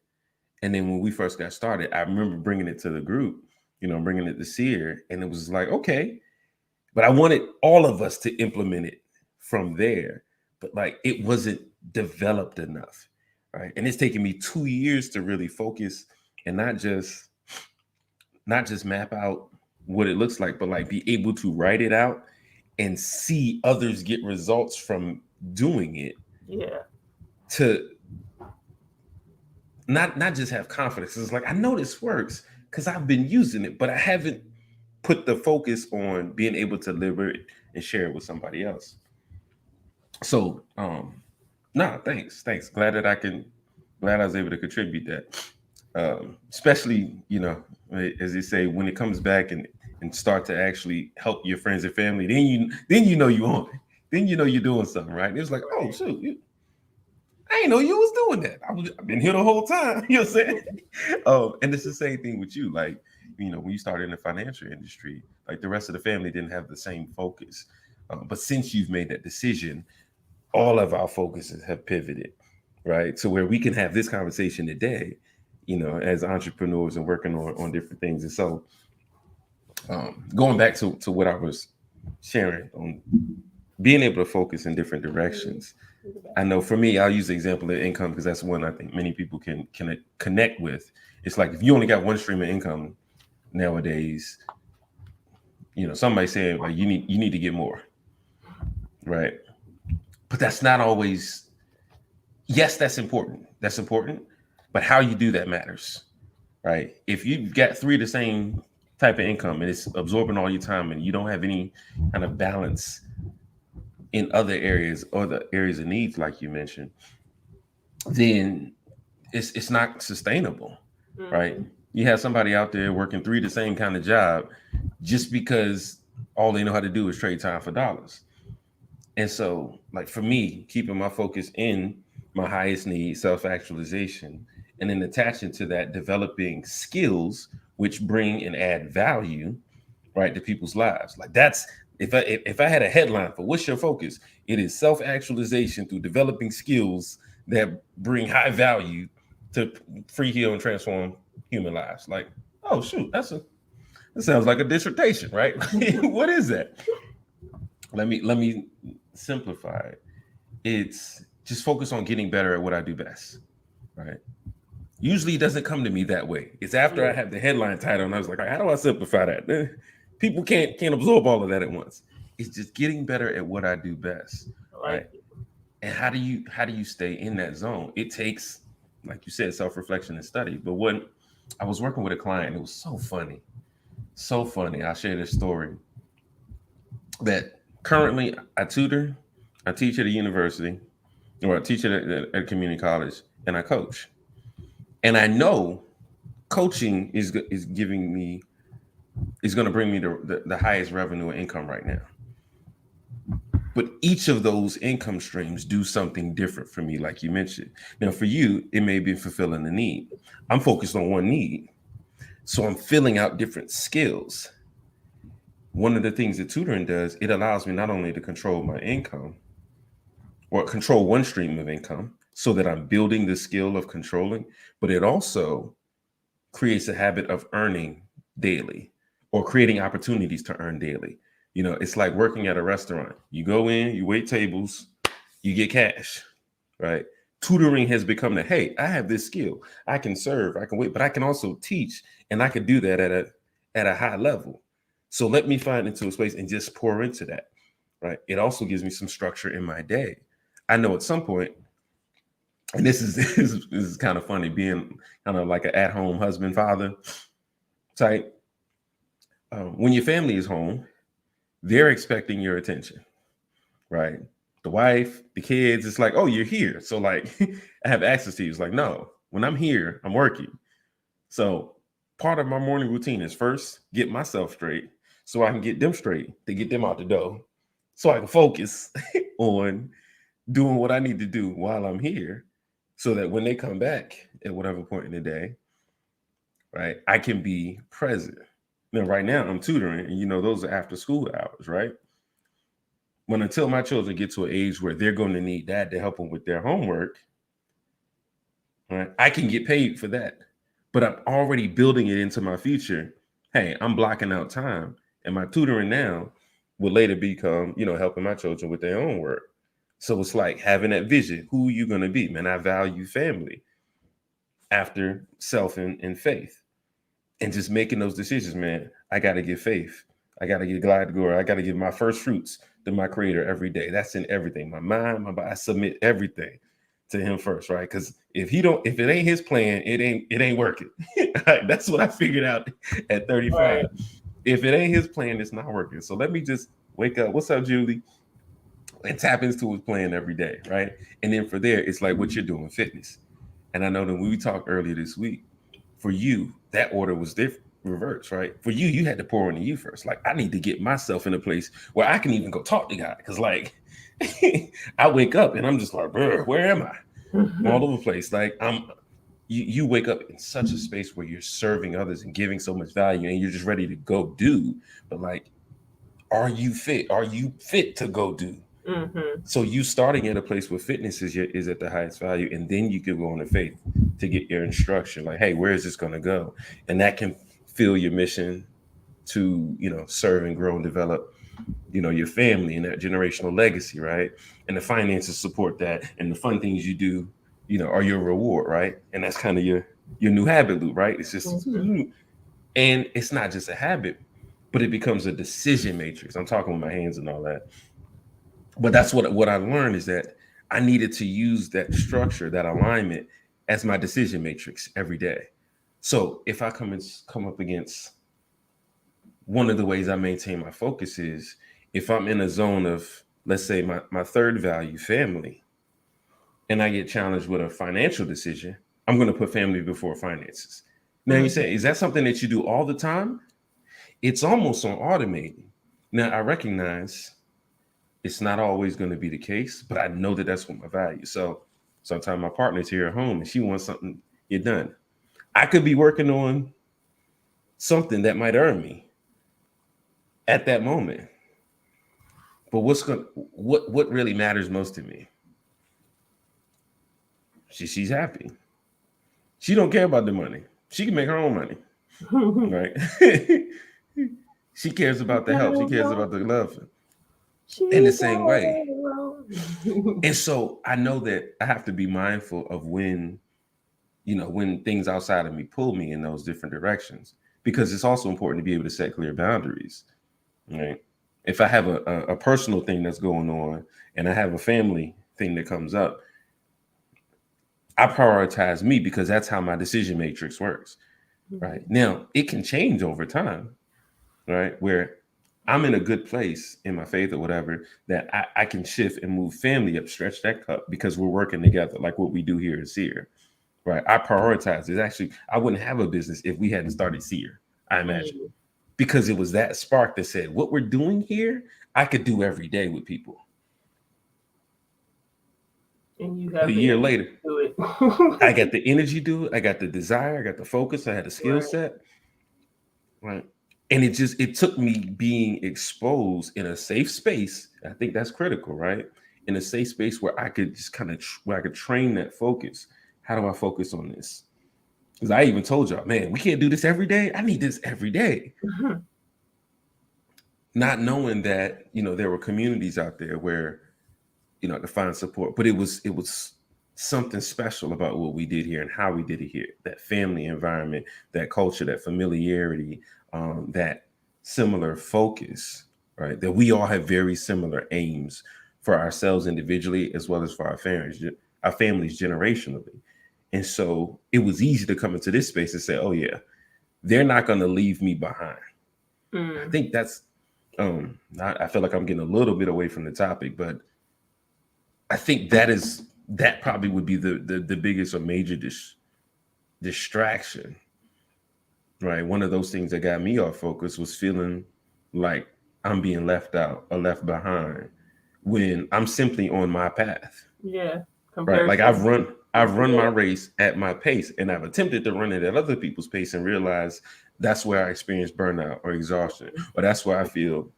And then when we first got started, I remember bringing it to the group, bringing it to Seer, and it was okay. But I wanted all of us to implement it from there. But it wasn't developed enough, right? And it's taken me 2 years to really focus and not just map out what it looks like, but be able to write it out and see others get results from doing it. Yeah. To not just have confidence. It's I know this works because I've been using it, but I haven't put the focus on being able to deliver it and share it with somebody else. So, thanks. Glad I was able to contribute that. Especially, as you say, when it comes back and start to actually help your friends and family, then you know you on it. Then you're doing something, right? And it was oh shoot, I didn't know you was doing that. I've been here the whole time. You know what I'm saying? And it's the same thing with you. When you started in the financial industry, the rest of the family didn't have the same focus. But since you've made that decision, all of our focuses have pivoted, right? So where we can have this conversation today, as entrepreneurs and working on different things. And so going back to what I was sharing on being able to focus in different directions. I know for me, I'll use the example of income because that's one I think many people can connect with. It's like if you only got one stream of income nowadays, somebody saying like you need to get more, right? But that's not always. Yes, that's important. That's important, but how you do that matters, right? If you've got three of the same type of income and it's absorbing all your time and you don't have any kind of balance in other areas or the areas of needs, like you mentioned, then it's not sustainable, right? You have somebody out there working three the same kind of job just because all they know how to do is trade time for dollars. And so, like for me, keeping my focus in my highest need, self-actualization, and then attaching to that, developing skills which bring and add value, right, to people's lives. Like that's if I had a headline for what's your focus, it is self-actualization through developing skills that bring high value to free, heal, and transform human lives. Like, oh shoot, that sounds like a dissertation, right? What is that? Let me simplify it. It's just focus on getting better at what I do best, right? Usually it doesn't come to me that way. It's after I have the headline title and I was like, how do I simplify that? People can't absorb all of that at once. It's just getting better at what I do best, right? And how do you stay in that zone? It takes, like you said, self-reflection and study. But when I was working with a client, it was so funny. So funny. I'll share this story that currently I tutor, I teach at a university, or I teach at a community college, and I coach. And I know coaching is giving me is going to bring me the highest revenue and income right now. But each of those income streams do something different for me, like you mentioned. Now, for you, it may be fulfilling the need. I'm focused on one need. So I'm filling out different skills. One of the things that tutoring does, it allows me not only to control my income or control one stream of income so that I'm building the skill of controlling, but it also creates a habit of earning daily or creating opportunities to earn daily. It's like working at a restaurant. You go in, you wait tables, you get cash, right? Tutoring has become hey, I have this skill. I can serve, I can wait, but I can also teach, and I can do that at a high level. So let me find into a space and just pour into that, right? It also gives me some structure in my day. I know at some point, and this is kind of funny, being kind of like an at-home husband, father type. When your family is home, they're expecting your attention, right? The wife, the kids, it's like, oh, you're here. So like, I have access to you. It's like, no, when I'm here, I'm working. So part of my morning routine is first get myself straight so I can get them straight to get them out the door so I can focus on doing what I need to do while I'm here so that when they come back at whatever point in the day, right, I can be present. Now, right now I'm tutoring and those are after school hours, right? Until my children get to an age where they're going to need dad to help them with their homework, right, I can get paid for that. But I'm already building it into my future. Hey, I'm blocking out time, and my tutoring now will later become, helping my children with their own work. So it's like having that vision. Who are you going to be? Man, I value family after self and faith. And just making those decisions, man, I got to give faith. I got to give God to glory. I got to give my first fruits to my creator every day. That's in everything. My mind, my body, I submit everything to him first, right? Because if it ain't his plan, it ain't working. That's what I figured out at 35. Right. If it ain't his plan, it's not working. So let me just wake up. What's up, Julie? And tap into his plan every day, right? And then for there, it's like what you're doing, fitness. And I know that when we talked earlier this week, for you, that order was different, reversed, right? For you, you had to pour into you first. Like, I need to get myself in a place where I can even go talk to God. Because, like, I wake up and I'm just like, where am I? I'm all over the place. Like, you wake up in such a space where you're serving others and giving so much value and you're just ready to go do. But, like, are you fit? Are you fit to go do? Mm-hmm. So you starting at a place where fitness is at the highest value, and then you can go into faith to get your instruction. Like, hey, where is this going to go? And that can fill your mission to serve and grow and develop your family and that generational legacy, right? And the finances support that, and the fun things you do, are your reward, right? And that's kind of your new habit loop, right? It's just, Mm-hmm. and it's not just a habit, but it becomes a decision matrix. I'm talking with my hands and all that, but that's what I learned is that I needed to use that structure, that alignment, as my decision matrix every day. So if I come up against one of the ways I maintain my focus is if I'm in a zone of, let's say, my third value, family, and I get challenged with a financial decision, I'm going to put family before finances. Now you Mm-hmm. say, is that something that you do all the time? It's almost on automating. Now I recognize it's not always going to be the case, but I know that that's what my value. So sometimes my partner's here at home and she wants something get done. I could be working on something that might earn me at that moment. But what really matters most to me? She's happy. She don't care about the money. She can make her own money, right? She cares She about the got help. She it cares wrong. about the love in She the same got way. it wrong. And so I know that I have to be mindful of when things outside of me pull me in those different directions, because it's also important to be able to set clear boundaries, right? If I have a personal thing that's going on and I have a family thing that comes up, I prioritize me because that's how my decision matrix works, right? Now, it can change over time, right? Where I'm in a good place in my faith or whatever, that I can shift and move family up, stretch that cup because we're working together, like what we do here is here, right? I prioritize it. Actually, I wouldn't have a business if we hadn't started Seer, I imagine, Mm. because it was that spark that said, what we're doing here, I could do every day with people. And you A have the year energy later, to do it. I got the energy to do it. I got the desire. I got the focus. I had the skill Right. set, right? And it took me being exposed in a safe space. I think that's critical, right? In a safe space where I could just where I could train that focus. How do I focus on this? Because I even told y'all, man, we can't do this every day. I need this every day. Not knowing that, there were communities out there where, I could find support. But it was something special about what we did here and how we did it here. That family environment, that culture, that familiarity, that similar focus, right? That we all have very similar aims for ourselves individually as well as for our families generationally. And so it was easy to come into this space and say, oh yeah, they're not going to leave me behind. I Mm. think that's I feel like I'm getting a little bit away from the topic, but I think that probably would be the biggest or major distraction, right? One of those things that got me off focus was feeling like I'm being left out or left behind when I'm simply on my path, Yeah. right? Like Comparison. I've run my Yeah. race at my pace, and I've attempted to run it at other people's pace and realize that's where I experience burnout or exhaustion, or that's where I feel,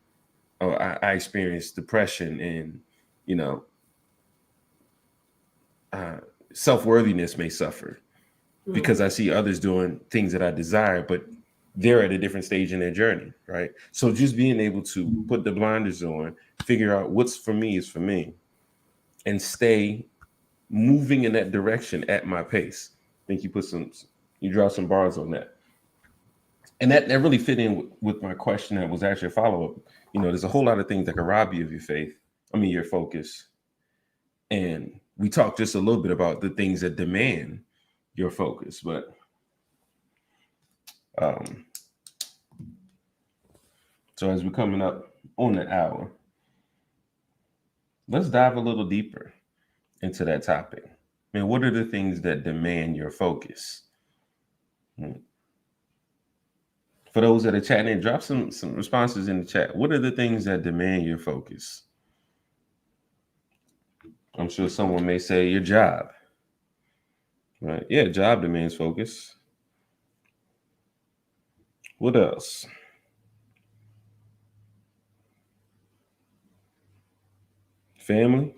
oh, I experience depression and, you know, uh, self worthiness may suffer Mm. because I see others doing things that I desire, but they're at a different stage in their journey, right? So just being able to put the blinders on, figure out what's for me is for me, and stay moving in that direction at my pace. I think you draw some bars on that. And that really fit in with my question that was actually a follow up. There's a whole lot of things that can rob you of your faith, your focus. And we talked just a little bit about the things that demand your focus, but um, so as we're coming up on the hour, let's dive a little deeper into that topic. Man, what are the things that demand your focus? Hmm. For those that are chatting in, drop some responses in the chat. What are the things that demand your focus? I'm sure someone may say your job, right? Yeah, job demands focus. What else? Family,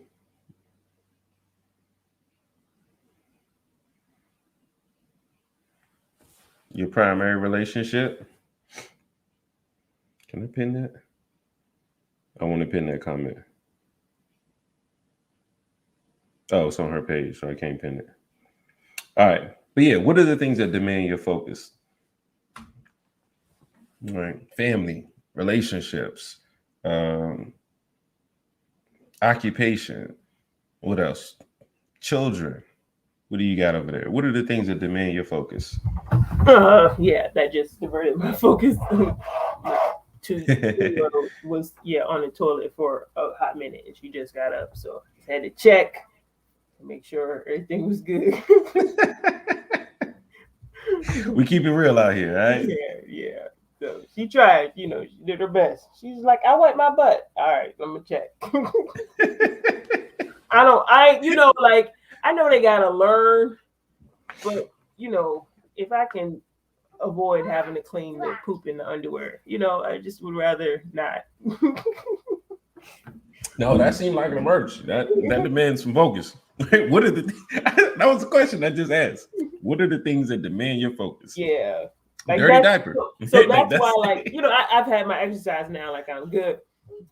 your primary relationship. Can I pin that? I want to pin that comment. Oh, it's on her page, so I can't pin it. All right. But yeah, what are the things that demand your focus? All right. Family, relationships, um, occupation. What else? Children. What do you got over there? What are the things that demand your focus? Yeah, that just diverted my focus. Two-year-old was on the toilet for a hot minute, and she just got up, so I had to check to make sure everything was good. We keep it real out here, right? Yeah. So she tried, she did her best. She's like, I wiped my butt. All right, let me check. Like I know they gotta learn, but if I can avoid having to clean the poop in the underwear, I just would rather not. No, that seemed like an emergency. That demands some focus. What are the? That was the question I just asked. What are the things that demand your focus? Yeah, like dirty diaper. So that's why, like, I've had my exercise now. Like, I'm good,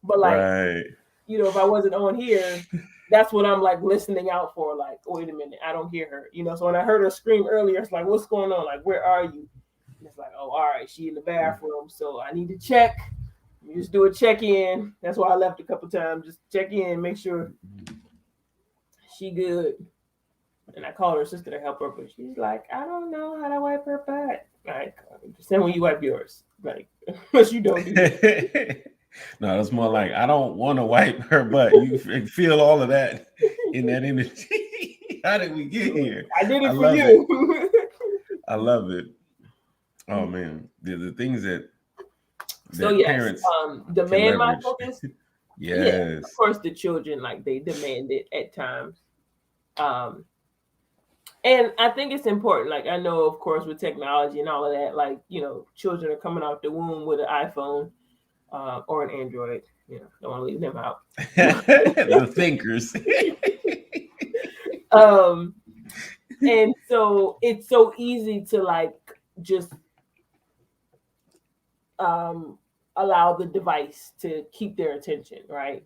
but like, right. If I wasn't on here, that's what I'm like listening out for. Like, wait a minute, I don't hear her. So when I heard her scream earlier, it's like, what's going on? Like, where are you? And it's like, oh, all right, she in the bathroom, so I need to check. You just do a check-in. That's why I left a couple times. Just check in, make sure she good. And I called her sister to help her, but she's like, I don't know how to wipe her butt. Like, send when you wipe yours. Like, unless you don't do it. No, it's more like, I don't want to wipe her butt. You feel all of that in that energy. How did we get here? I did it for you. I love it. Oh man, the things that yes, parents demand my focus. Yes. Yeah, of course the children, like, they demand it at times. And I think it's important. Like, I know, of course, with technology and all of that, like, children are coming out the womb with an iPhone or an Android. Don't want to leave them out. The thinkers. And so it's so easy to, like, just allow the device to keep their attention, right?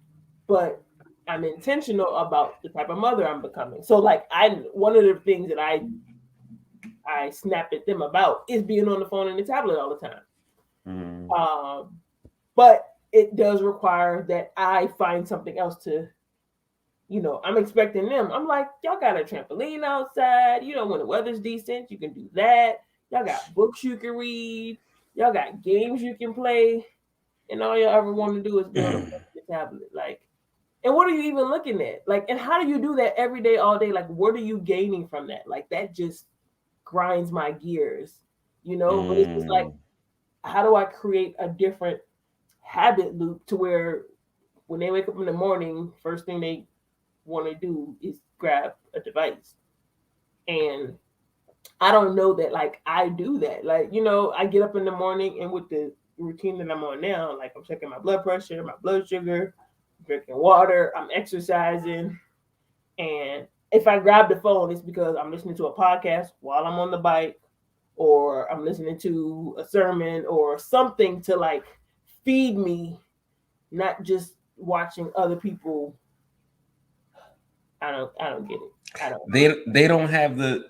But I'm intentional about the type of mother I'm becoming. So, like, one of the things that I snap at them about is being on the phone and the tablet all the time. But it does require that I find something else to, I'm expecting them. I'm like, y'all got a trampoline outside. When the weather's decent, you can do that. Y'all got books you can read. Y'all got games you can play. And all y'all ever want to do is be on the tablet. Like, and what are you even looking at? Like, and how do you do that every day, all day? Like, what are you gaining from that? Like, that just grinds my gears, But it's just like, how do I create a different habit loop to where when they wake up in the morning, first thing they want to do is grab a device? And I don't know that, like, I do that. Like, I get up in the morning, and with the routine that I'm on now, like, I'm checking my blood pressure, my blood sugar, drinking water, I'm exercising. And if I grab the phone, it's because I'm listening to a podcast while I'm on the bike, or I'm listening to a sermon or something to, like, feed me, not just watching other people. I don't get it. I don't. They don't have the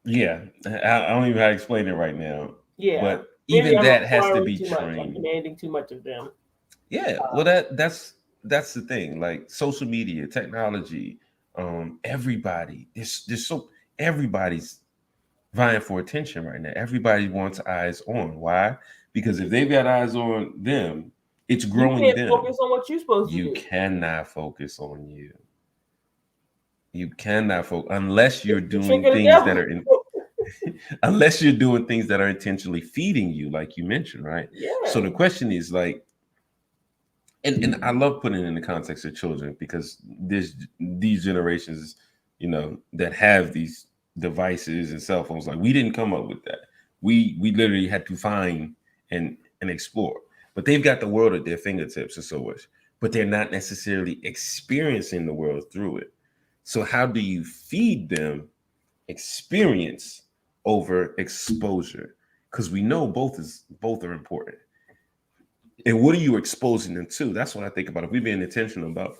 yeah. I don't even know how to explain it right now. Yeah, but even that has to be trained. I'm demanding too much of them. Yeah, well, that's the thing. Like, social media, technology, everybody. Everybody's vying for attention right now. Everybody wants eyes on. Why? Because if they've got eyes on them, it's growing you can't them. Focus on what you're supposed to do. You cannot focus on you. You cannot focus unless you're doing things that are unless you're doing things that are intentionally feeding you, like you mentioned, right? Yeah. So the question is, like, and I love putting it in the context of children, because there's these generations, that have these devices and cell phones. Like, we didn't come up with that. We literally had to find and explore. But they've got the world at their fingertips and so much, but they're not necessarily experiencing the world through it. So how do you feed them experience over exposure? Because we know both are important. And what are you exposing them to? That's what I think about. If we're being intentional about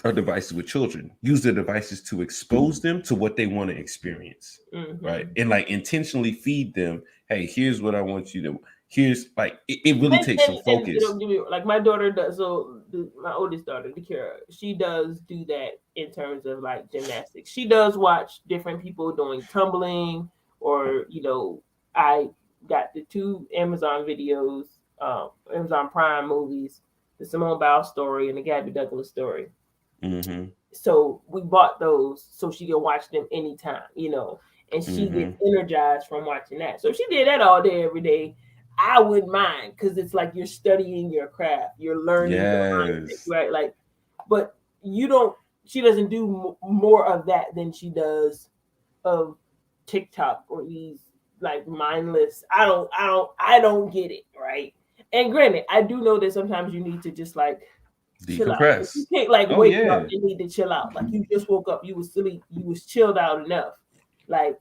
our devices with children, use the devices to expose them to what they want to experience, right? Mm-hmm. And like intentionally feed them, hey, here's what I want you to, here's like, it really takes some And focus. give me, like, my daughter does. So my oldest daughter, Kira, she does do that in terms of like gymnastics. She does watch different people doing tumbling, or I got the two Amazon videos, Amazon Prime movies, the Simone Biles story and the Gabby Douglas story. Mm-hmm. So we bought those so she can watch them anytime, and she Mm-hmm. gets energized from watching that. So if she did that all day, every day, I wouldn't mind, because it's like you're studying your craft, you're learning the mindset, Yes. right? Like, but she doesn't do more of that than she does of TikTok or these like mindless. I don't get it, right? And granted, I do know that sometimes you need to just like chill out. Like, you Decompress. can't like Oh wake up yeah. and need to chill out. Like, you just woke up, you was sleep, you was chilled out enough. Like,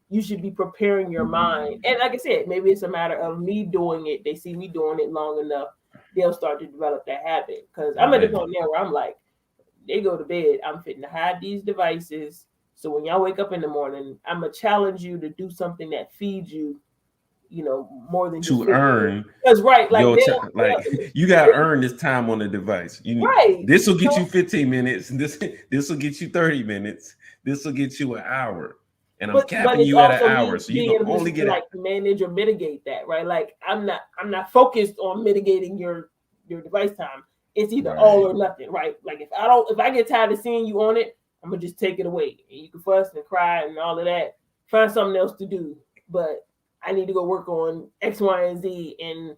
you should be preparing your mind. And like I said, maybe it's a matter of me doing it. They see me doing it long enough, they'll start to develop that habit. Because I'm at the Right. point now where I'm like, they go to bed, I'm fitting to hide these devices. So when y'all wake up in the morning, I'm gonna challenge you to do something that feeds you, more than just To 15 minutes. earn Because right, like your time, like you gotta earn this time on the device. right. This will get you 15 minutes. This will get you 30 minutes. This will get you an hour. And I'm But capping it's you at an also hour. me So you being can able only to get it. like manage or mitigate that, right? Like, I'm not focused on mitigating your device time. It's either all Right. or nothing, right? Like, if I get tired of seeing you on it, I'm gonna just take it away. And you can fuss and cry and all of that. Find something else to do. But I need to go work on X, Y, and Z, and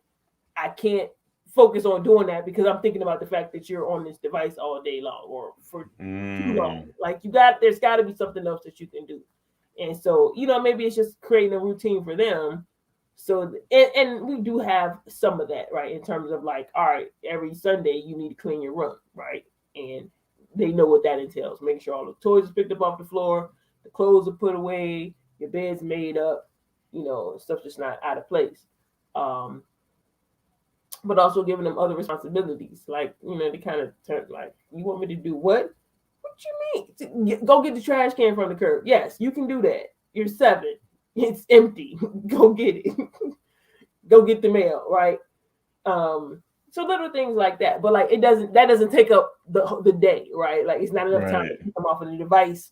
I can't focus on doing that because I'm thinking about the fact that you're on this device all day long or for too long. Like, there's got to be something else that you can do. And so, maybe it's just creating a routine for them. So, and we do have some of that, right? In terms of like, all right, every Sunday you need to clean your room, right? And they know what that entails. Make sure all the toys are picked up off the floor, the clothes are put away, your bed's made up, stuff just not out of place. Um, but also giving them other responsibilities, like, they kind of turn like, you want me to do what? What you mean? Go get the trash can from the curb. Yes, you can do that. You're 7. It's empty. Go get it. Go get the mail, right? So little things like that. But like, that doesn't take up the day, right? Like, it's not enough time Right. to come off of the device,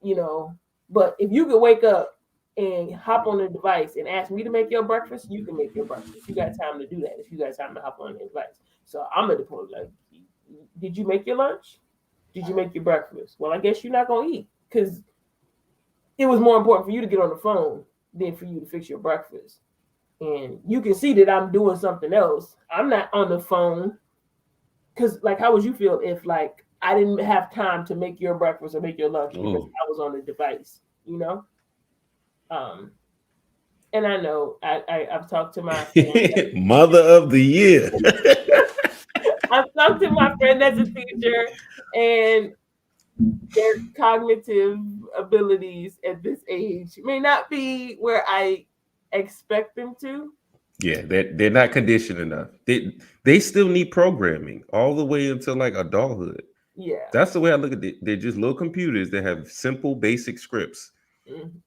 you know. But if you could wake up and hop on the device and ask me to make your breakfast, you can make your breakfast. You got time to do that if you got time to hop on the device. So I'm at the point like, did you make your lunch? Did you make your breakfast? Well, I guess you're not gonna eat, because it was more important for you to get on the phone than for you to fix your breakfast. And you can see that I'm doing something else. I'm not on the phone. Because, like, how would you feel if, like, I didn't have time to make your breakfast or make your lunch because I was on the device, And I know I've talked to my friend. Mother of the year. I've talked to my friend that's a teacher, and their cognitive abilities at this age may not be where I expect them to. Yeah, they're not conditioned enough. They still need programming all the way until like adulthood. Yeah. That's the way I look at it. They're just little computers that have simple basic scripts. Mm-hmm.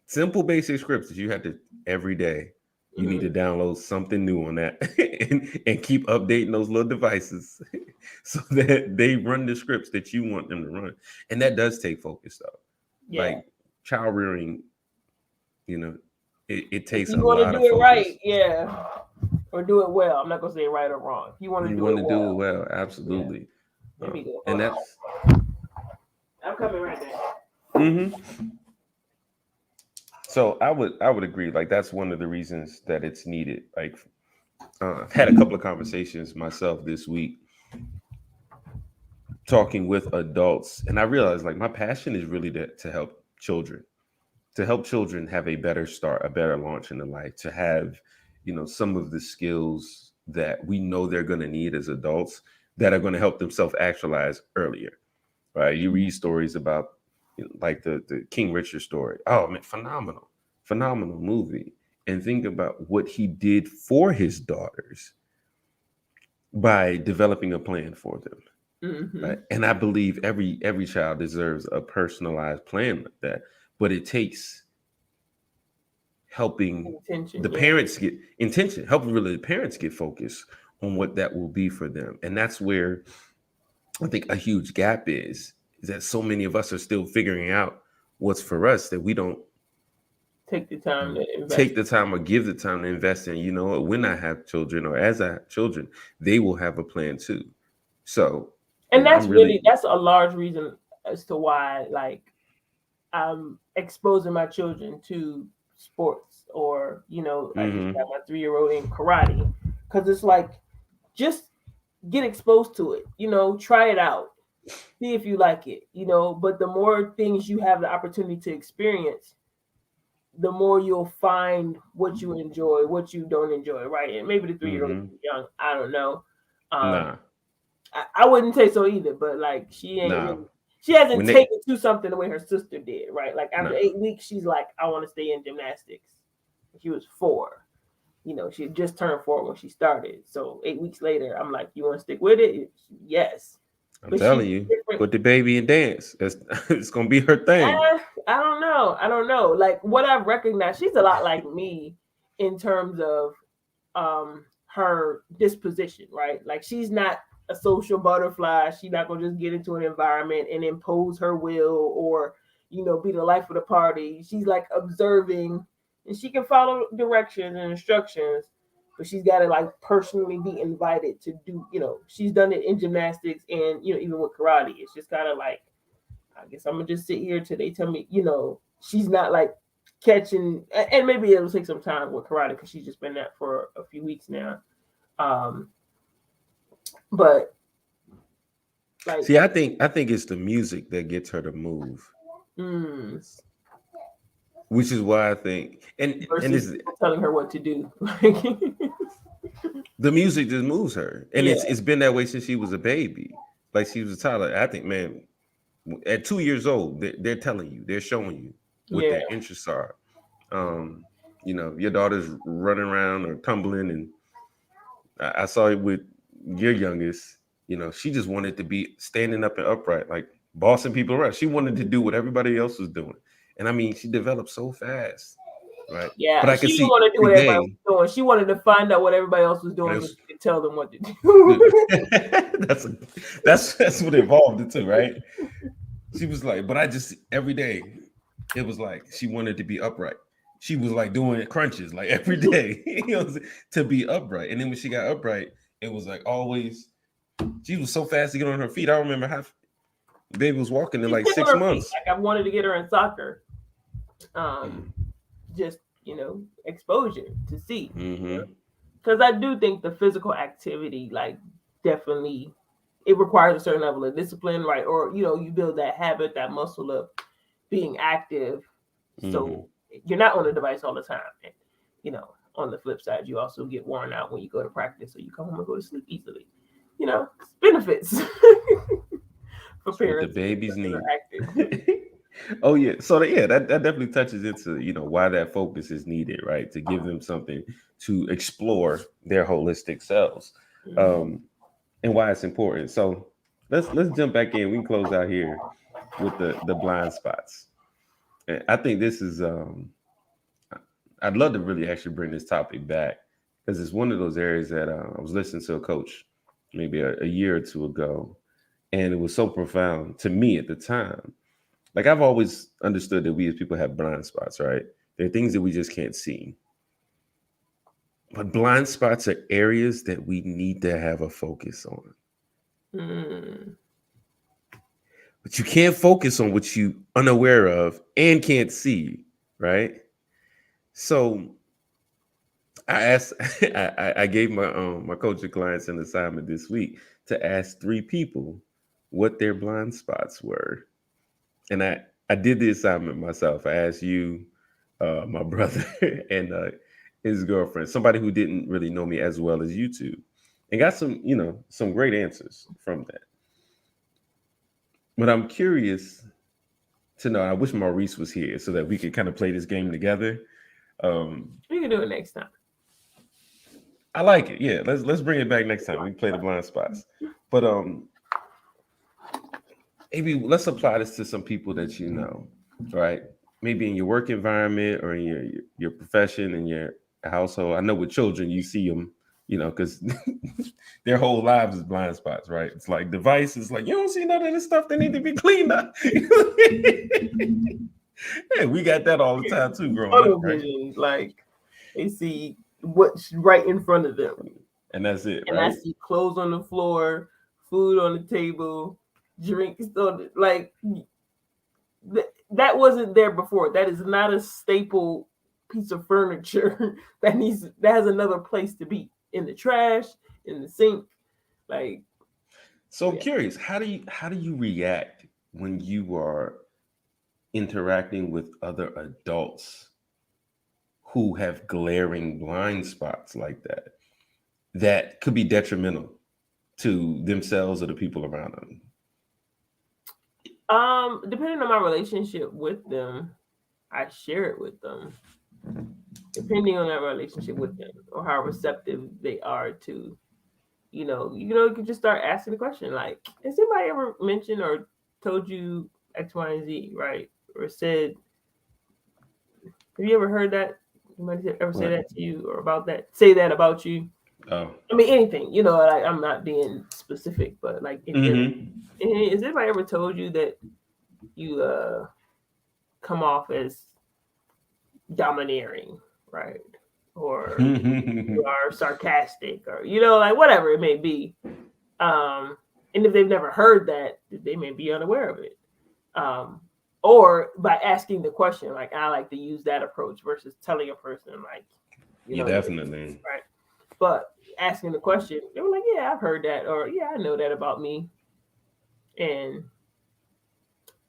Simple basic scripts that you have to every day. You need to download something new on that and keep updating those little devices so that they run the scripts that you want them to run. And that does take focus though. Yeah. Like child rearing, it takes you a want to lot do of it focus. Right, yeah, or do it well. I'm not gonna say right or wrong. If you want to do it well, do it well, absolutely. Yeah. Let me go. And that's I'm coming right there. Mm-hmm. So I would agree. Like that's one of the reasons that it's needed. Like I've had a couple of conversations myself this week, talking with adults, and I realized like my passion is really to help children, have a better start, a better launch into life, to have some of the skills that we know they're going to need as adults that are going to help them self-actualize earlier. Right? You read stories about like the King Richard story. Oh man, phenomenal movie. and think about what he did for his daughters by developing a plan for them. Mm-hmm. Right? And I believe every child deserves a personalized plan like that, but it takes helping Intention, the yeah. parents get intention, helping really the parents get focused on what that will be for them. And that's where I think a huge gap is that so many of us are still figuring out what's for us, that we don't Take the time to invest. take the time or give the time to invest in. You know what, when I have children, or as I have children, they will have a plan too. So, And I'm really that's a large reason as to why, like, I'm exposing my children to sports, or I just hmm got my 3-year-old in karate, because it's like, just get exposed to it, try it out, see if you like it, but the more things you have the opportunity to experience, the more you'll find what you enjoy, what you don't enjoy, right? And maybe the 3-year-old hmm is young, I don't know. um nah, I wouldn't say so either, but like, nah. she hasn't When they taken to something the way her sister did, right? Like, after nah. 8 weeks, she's like, I want to stay in gymnastics. She was 4. She had just turned 4 when she started. So 8 weeks later, I'm like, you want to stick with it? Yes. I'm But she's telling you, different. put the baby in dance. That's it's gonna be her thing. I don't know. I don't know. Like, what I've recognized, she's a lot like me in terms of her disposition, right? Like, she's not a social butterfly. She's not gonna just get into an environment and impose her will, or be the life of the party. She's like observing, and she can follow directions and instructions, but she's got to like personally be invited to do. She's done it in gymnastics, and even with karate. It's just kind of like, I guess I'm gonna just sit here till they tell me. She's not like catching, and maybe it'll take some time with karate because she's just been that for a few weeks now. But like, See, I think it's the music that gets her to move, mm, which is why I think, and versus this is people telling her what to do. the music just moves her, and Yeah, it's been that way since she was a baby, like she was a toddler. I think, man, at 2 years old, they're telling you, they're showing you what yeah. their interests are. Your daughter's running around or tumbling, and I saw it with your youngest. She just wanted to be standing up and upright, like bossing people around. She wanted to do what everybody else was doing, and I mean, she developed so fast, right? But Yeah, I she could didn't see want to do every what everybody day. was doing. She wanted to find out what everybody else was But it doing, so was, she could tell them what to do. that's what evolved into, right? She was like, but I just every day, it was like she wanted to be upright. She was like doing crunches like every day, to be upright. And then when she got upright, it was like always. She was so fast to get on her feet. I remember how baby was walking in She's like quick on six her feet. months. Like, I wanted to get her in soccer. Mm. Just exposure to see. Mm-hmm. Because I do think the physical activity, like, definitely, it requires a certain level of discipline, right? Or you build that habit, that muscle of being active, Mm-hmm. so you're not on the device all the time. And, on the flip side, you also get worn out when you go to practice, so you come home and go to sleep easily. Benefits for It's what the parents babies that are need. active. Oh yeah. So yeah, that definitely touches into why that focus is needed, right? To give them something to explore their holistic selves. Um, and why it's important. So let's jump back in. We can close out here with the blind spots. And I think this is I'd love to really actually bring this topic back, because it's one of those areas that I was listening to a coach maybe a year or two ago, and it was so profound to me at the time. Like, I've always understood that we as people have blind spots, right? There are things that we just can't see. But blind spots are areas that we need to have a focus on. Mm. But you can't focus on what you unaware of and can't see, right? So I asked, I gave my coaching clients an assignment this week to ask 3 people what their blind spots were, and I did the assignment myself. I asked you, my brother, and his girlfriend, somebody who didn't really know me as well as you two, and got some great answers from that. But I'm curious to know. I wish Maurice was here so that we could kind of play this game together. We can do it next time. I like it. Yeah, let's bring it back next time. We play the blind spots. But maybe let's apply this to some people that you know, right? Maybe in your work environment or in your profession and your household. I know with children, you see them, because their whole lives is blind spots, right? It's like devices, like you don't see none of this stuff that need to be cleaned up. Yeah, we got that all the time too, growing Tunnel up, right? vision, like they see what's right in front of them. And that's it, And I right? see clothes on the floor, food on the table, drinks on the, like that wasn't there before. That is not a staple piece of furniture that has another place to be, in the trash, in the sink. Like, So I'm yeah. curious, how do you react when you are interacting with other adults who have glaring blind spots like that could be detrimental to themselves or the people around them? Depending on my relationship with them, I share it with them. Depending on that relationship with them or how receptive they are to, you can just start asking the question like, has anybody ever mentioned or told you X, Y, and Z, right? Or said, have you ever heard that? Somebody ever say that to you or about that? Say that about you? Oh, I mean, anything, like I'm not being specific, but like in general. Has anybody ever told you that you come off as domineering, right? Or you are sarcastic, or like whatever it may be. And if they've never heard that, they may be unaware of it. Or by asking the question, like I like to use that approach versus telling a person, like, yeah, definitely, right? But asking the question, they were like, yeah, I've heard that, or yeah, I know that about me. And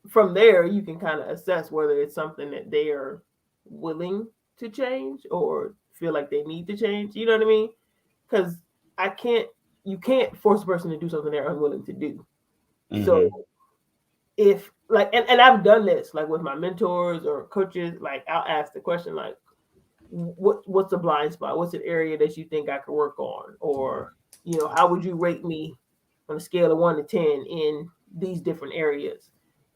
from there, you can kind of assess whether it's something that they are willing to change or feel like they need to change. You know what I mean? Because you can't force a person to do something they're unwilling to do. So if like, and I've done this like with my mentors or coaches, like I'll ask the question like, what's a blind spot? What's an area that you think I could work on? Or, how would you rate me on a scale of 1 to 10 in these different areas,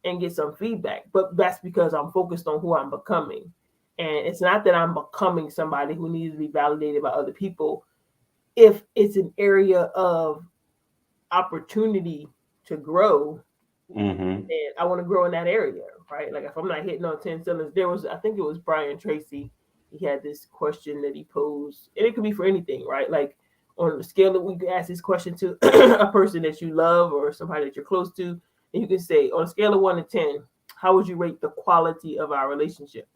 and get some feedback? But that's because I'm focused on who I'm becoming. And it's not that I'm becoming somebody who needs to be validated by other people. If it's an area of opportunity to grow, and I want to grow in that area, right? Like if I'm not hitting on 10 cylinders, I think it was Brian Tracy. He had this question that he posed, and it could be for anything, right? Like on the scale that we can ask this question to a person that you love or somebody that you're close to, and you can say on a scale of 1 to 10, how would you rate the quality of our relationship?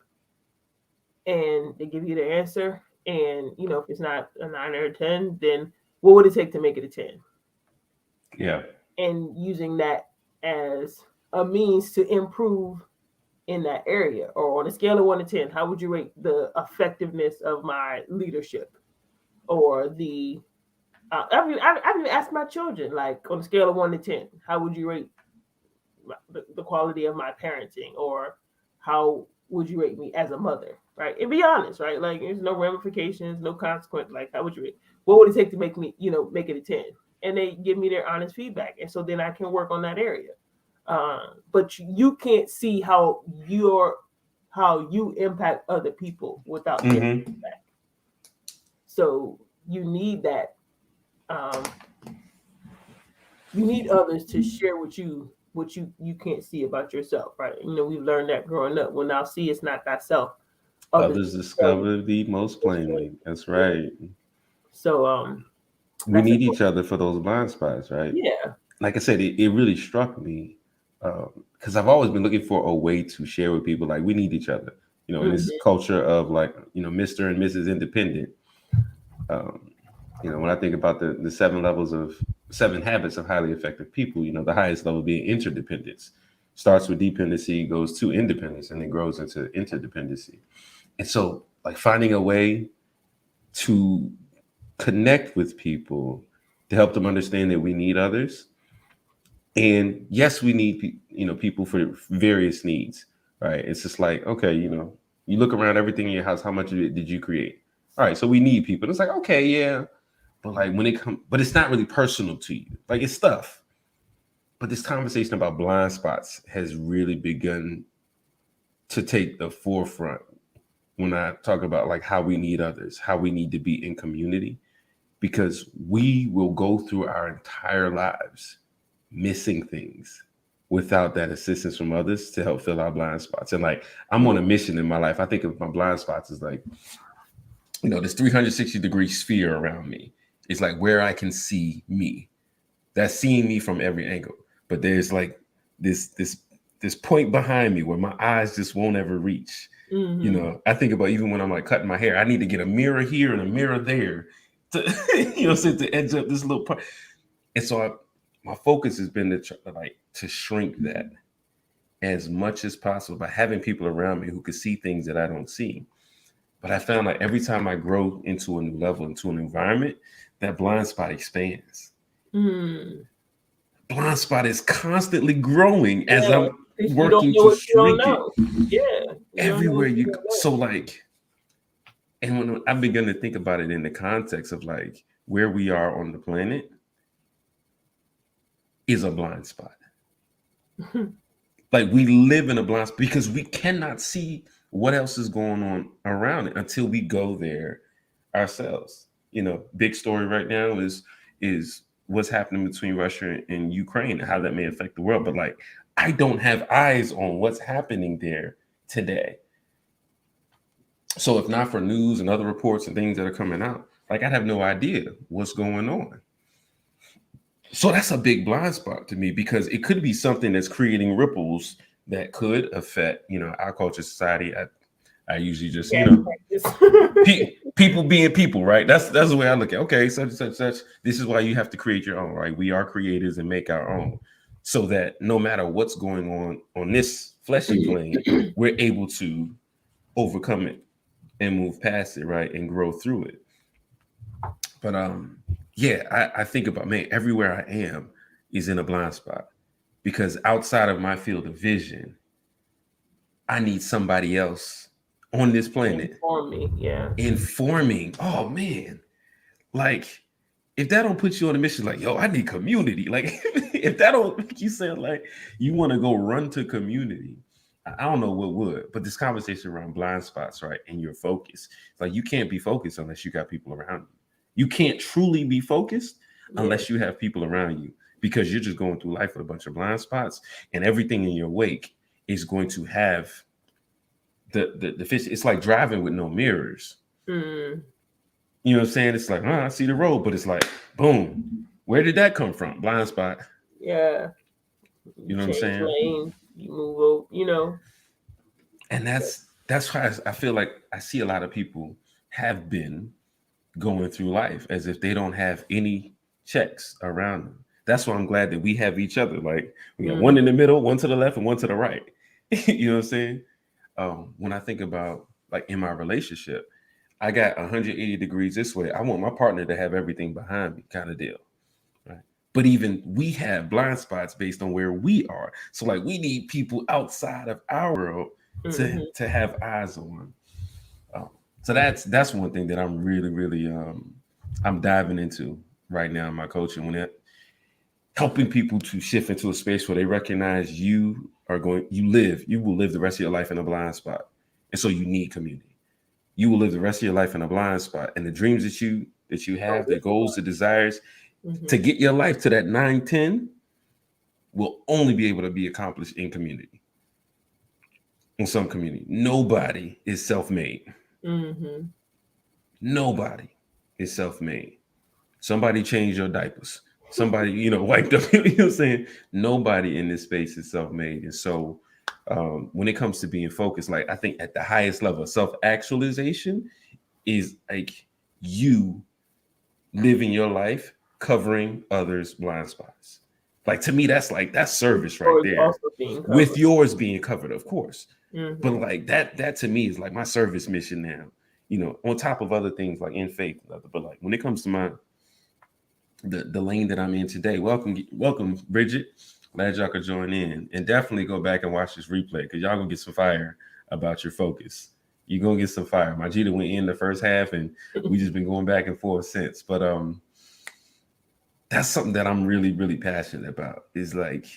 And they give you the answer. And if it's not a 9 or a 10, then what would it take to make it a 10? Yeah. And using that as a means to improve in that area. Or on a scale of 1 to 10, how would you rate the effectiveness of my leadership? Or the I've even asked my children, like on a scale of 1 to 10, how would you rate the quality of my parenting? Or how would you rate me as a mother, right? And be honest, right? Like there's no ramifications, no consequence. Like how would you rate? What would it take to make me, make it a 10? And they give me their honest feedback, and so then I can work on that area. But you can't see how you impact other people without getting feedback. So you need that. You need others to share with you what you can't see about yourself, right? We've learned that growing up. When thou seest not thyself, others discover thee most plainly. That's right. So we need each other for those blind spots, right? Yeah. Like I said, it really struck me because I've always been looking for a way to share with people. Like we need each other, in this culture of like, Mr. and Mrs. Independent. When I think about the 7 habits of highly effective people, the highest level being interdependence. Starts with dependency, goes to independence, and then grows into interdependency. And so like finding a way to connect with people to help them understand that we need others. And yes, we need people for various needs, right? It's just like, okay, You look around everything in your house, how much of it did you create? All right, so we need people. It's like, okay, yeah. But like when it comes, but it's not really personal to you. Like it's stuff. But this conversation about blind spots has really begun to take the forefront when I talk about like how we need others, how we need to be in community, because we will go through our entire lives missing things without that assistance from others to help fill our blind spots. And like I'm on a mission in my life. I think of my blind spots as like, this 360-degree sphere around me. It's like where I can see me. That's seeing me from every angle. But there's like this point behind me where my eyes just won't ever reach. I think about even when I'm like cutting my hair, I need to get a mirror here and a mirror there to to edge up this little part. And so my focus has been to shrink that as much as possible by having people around me who could see things that I don't see. But I found like every time I grow into a new level, into an environment, that blind spot expands. Blind spot is constantly growing as I'm working to shrink it. Yeah. Everywhere you go. So like, and when I begun to think about it in the context of like where we are on the planet is a blind spot. Like we live in a blind spot because we cannot see what else is going on around it until we go there ourselves. Big story right now is what's happening between Russia and Ukraine and how that may affect the world. But like, I don't have eyes on what's happening there today. So if not for news and other reports and things that are coming out, like I'd have no idea what's going on. So that's a big blind spot to me because it could be something that's creating ripples that could affect, our culture, society. I usually just, people being people, right? That's the way I look at it. Okay, such. This is why you have to create your own, right? We are creators and make our own so that no matter what's going on this fleshy plane, we're able to overcome it and move past it, right? And grow through it. But I think about, man, everywhere I am is in a blind spot because outside of my field of vision, I need somebody else on this planet informing. Oh man, like if that don't put you on a mission, like I need community. Like if that don't make you say like you want to go run to community, I don't know what would. But this conversation around blind spots, right, and your focus, like you can't be focused unless you got people around you. You can't truly be focused unless you have people around you because you're just going through life with a bunch of blind spots, and everything in your wake is going to have the fish. It's like driving with no mirrors. You know what I'm saying? It's like, I see the road, but it's like, boom, where did that come from? Blind spot. Yeah. You know what I'm saying? Lane, you move over, And that's why I feel like I see a lot of people have been going through life as if they don't have any checks around them. That's why I'm glad that we have each other. Like we got one in the middle, one to the left, and one to the right. You know what I'm saying? When I think about like in my relationship, I got 180 degrees this way. I want my partner to have everything behind me, kind of deal. Right. But even we have blind spots based on where we are. So like we need people outside of our world to have eyes on. So that's one thing that I'm really I'm diving into right now in my coaching, when helping people to shift into a space where they recognize you will live the rest of your life in a blind spot. And so you need community. You will live the rest of your life in a blind spot. And the dreams that you have, the goals, the desires to get your life to that 9-10 will only be able to be accomplished in community. In some community. Nobody is self-made. Nobody is self-made. Somebody changed your diapers. Somebody, wiped up. You know what I'm saying? Nobody in this space is self-made. And so when it comes to being focused, like I think at the highest level of self-actualization is like you living your life covering others' blind spots. Like to me, that's service right there. With yours being covered, of course. But like that to me is like my service mission now, on top of other things like in faith. But like when it comes to the lane that I'm in today, welcome, Bridget. Glad y'all could join in, and definitely go back and watch this replay because y'all gonna get some fire about your focus. you're gonna get some fire. Majida went in the first half, and we just been going back and forth since. But that's something that I'm really, really passionate about. Is like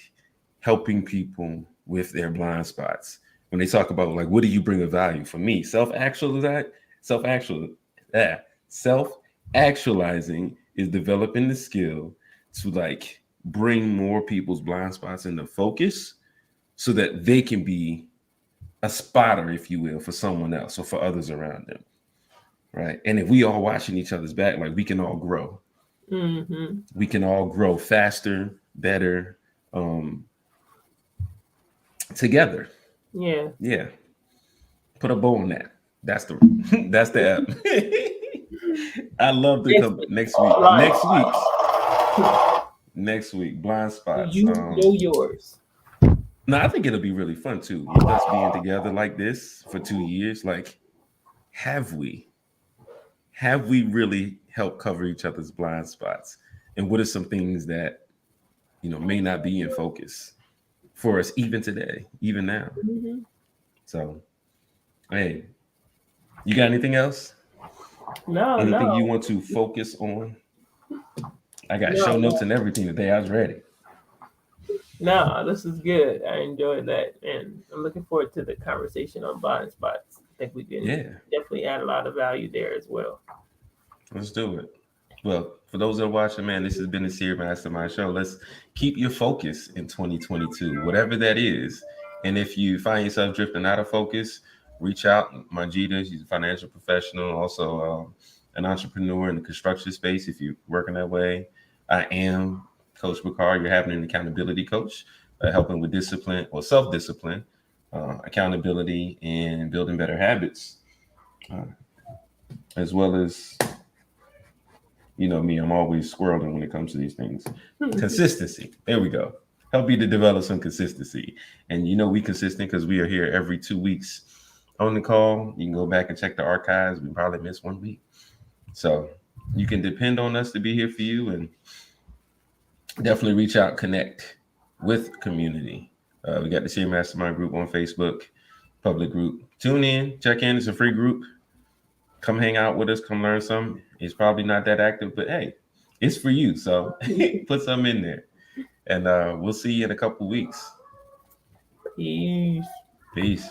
helping people with their blind spots. When they talk about like, what do you bring of value? For me, self actualizing is developing the skill to like bring more people's blind spots into focus so that they can be a spotter, if you will, for someone else or for others around them. Right. And if we all watching each other's back, like we can all grow. Mm-hmm. We can all grow faster, better, together. Yeah. Yeah. Put a bow on that. That's the that's the app. I love to come next week. Blind Next week, blind spots. You know yours. No, I think it'll be really fun too. With us being together like this for 2 years, like have we really helped cover each other's blind spots? And what are some things that may not be in focus for us even today, even now? Mm-hmm. So, hey, you got anything else? No. Anything you want to focus on? I got show notes and everything today. I was ready. No, this is good. I enjoyed that, and I'm looking forward to the conversation on blind spots. I think we can definitely add a lot of value there as well. Let's do it. Well, for those that are watching, man, this has been the Seer Mastermind Show. Let's keep your focus in 2022, whatever that is. And if you find yourself drifting out of focus, reach out. Majida, she's a financial professional, also an entrepreneur in the construction space. If you're working that way, I am Coach Bakar. You're having an accountability coach, helping with discipline or self-discipline, accountability, and building better habits, as well as me, I'm always squirreling when it comes to these things. Consistency. There we go. Help you to develop some consistency. And we consistent because we are here every 2 weeks on the call. You can go back and check the archives. We probably missed 1 week. So you can depend on us to be here for you, and definitely reach out, connect with community. We got the Seer Mastermind group on Facebook, public group. Tune in, check in. It's a free group. Come hang out with us. Come learn something. It's probably not that active, but hey, it's for you. So put some in there. And we'll see you in a couple weeks. Peace. Peace.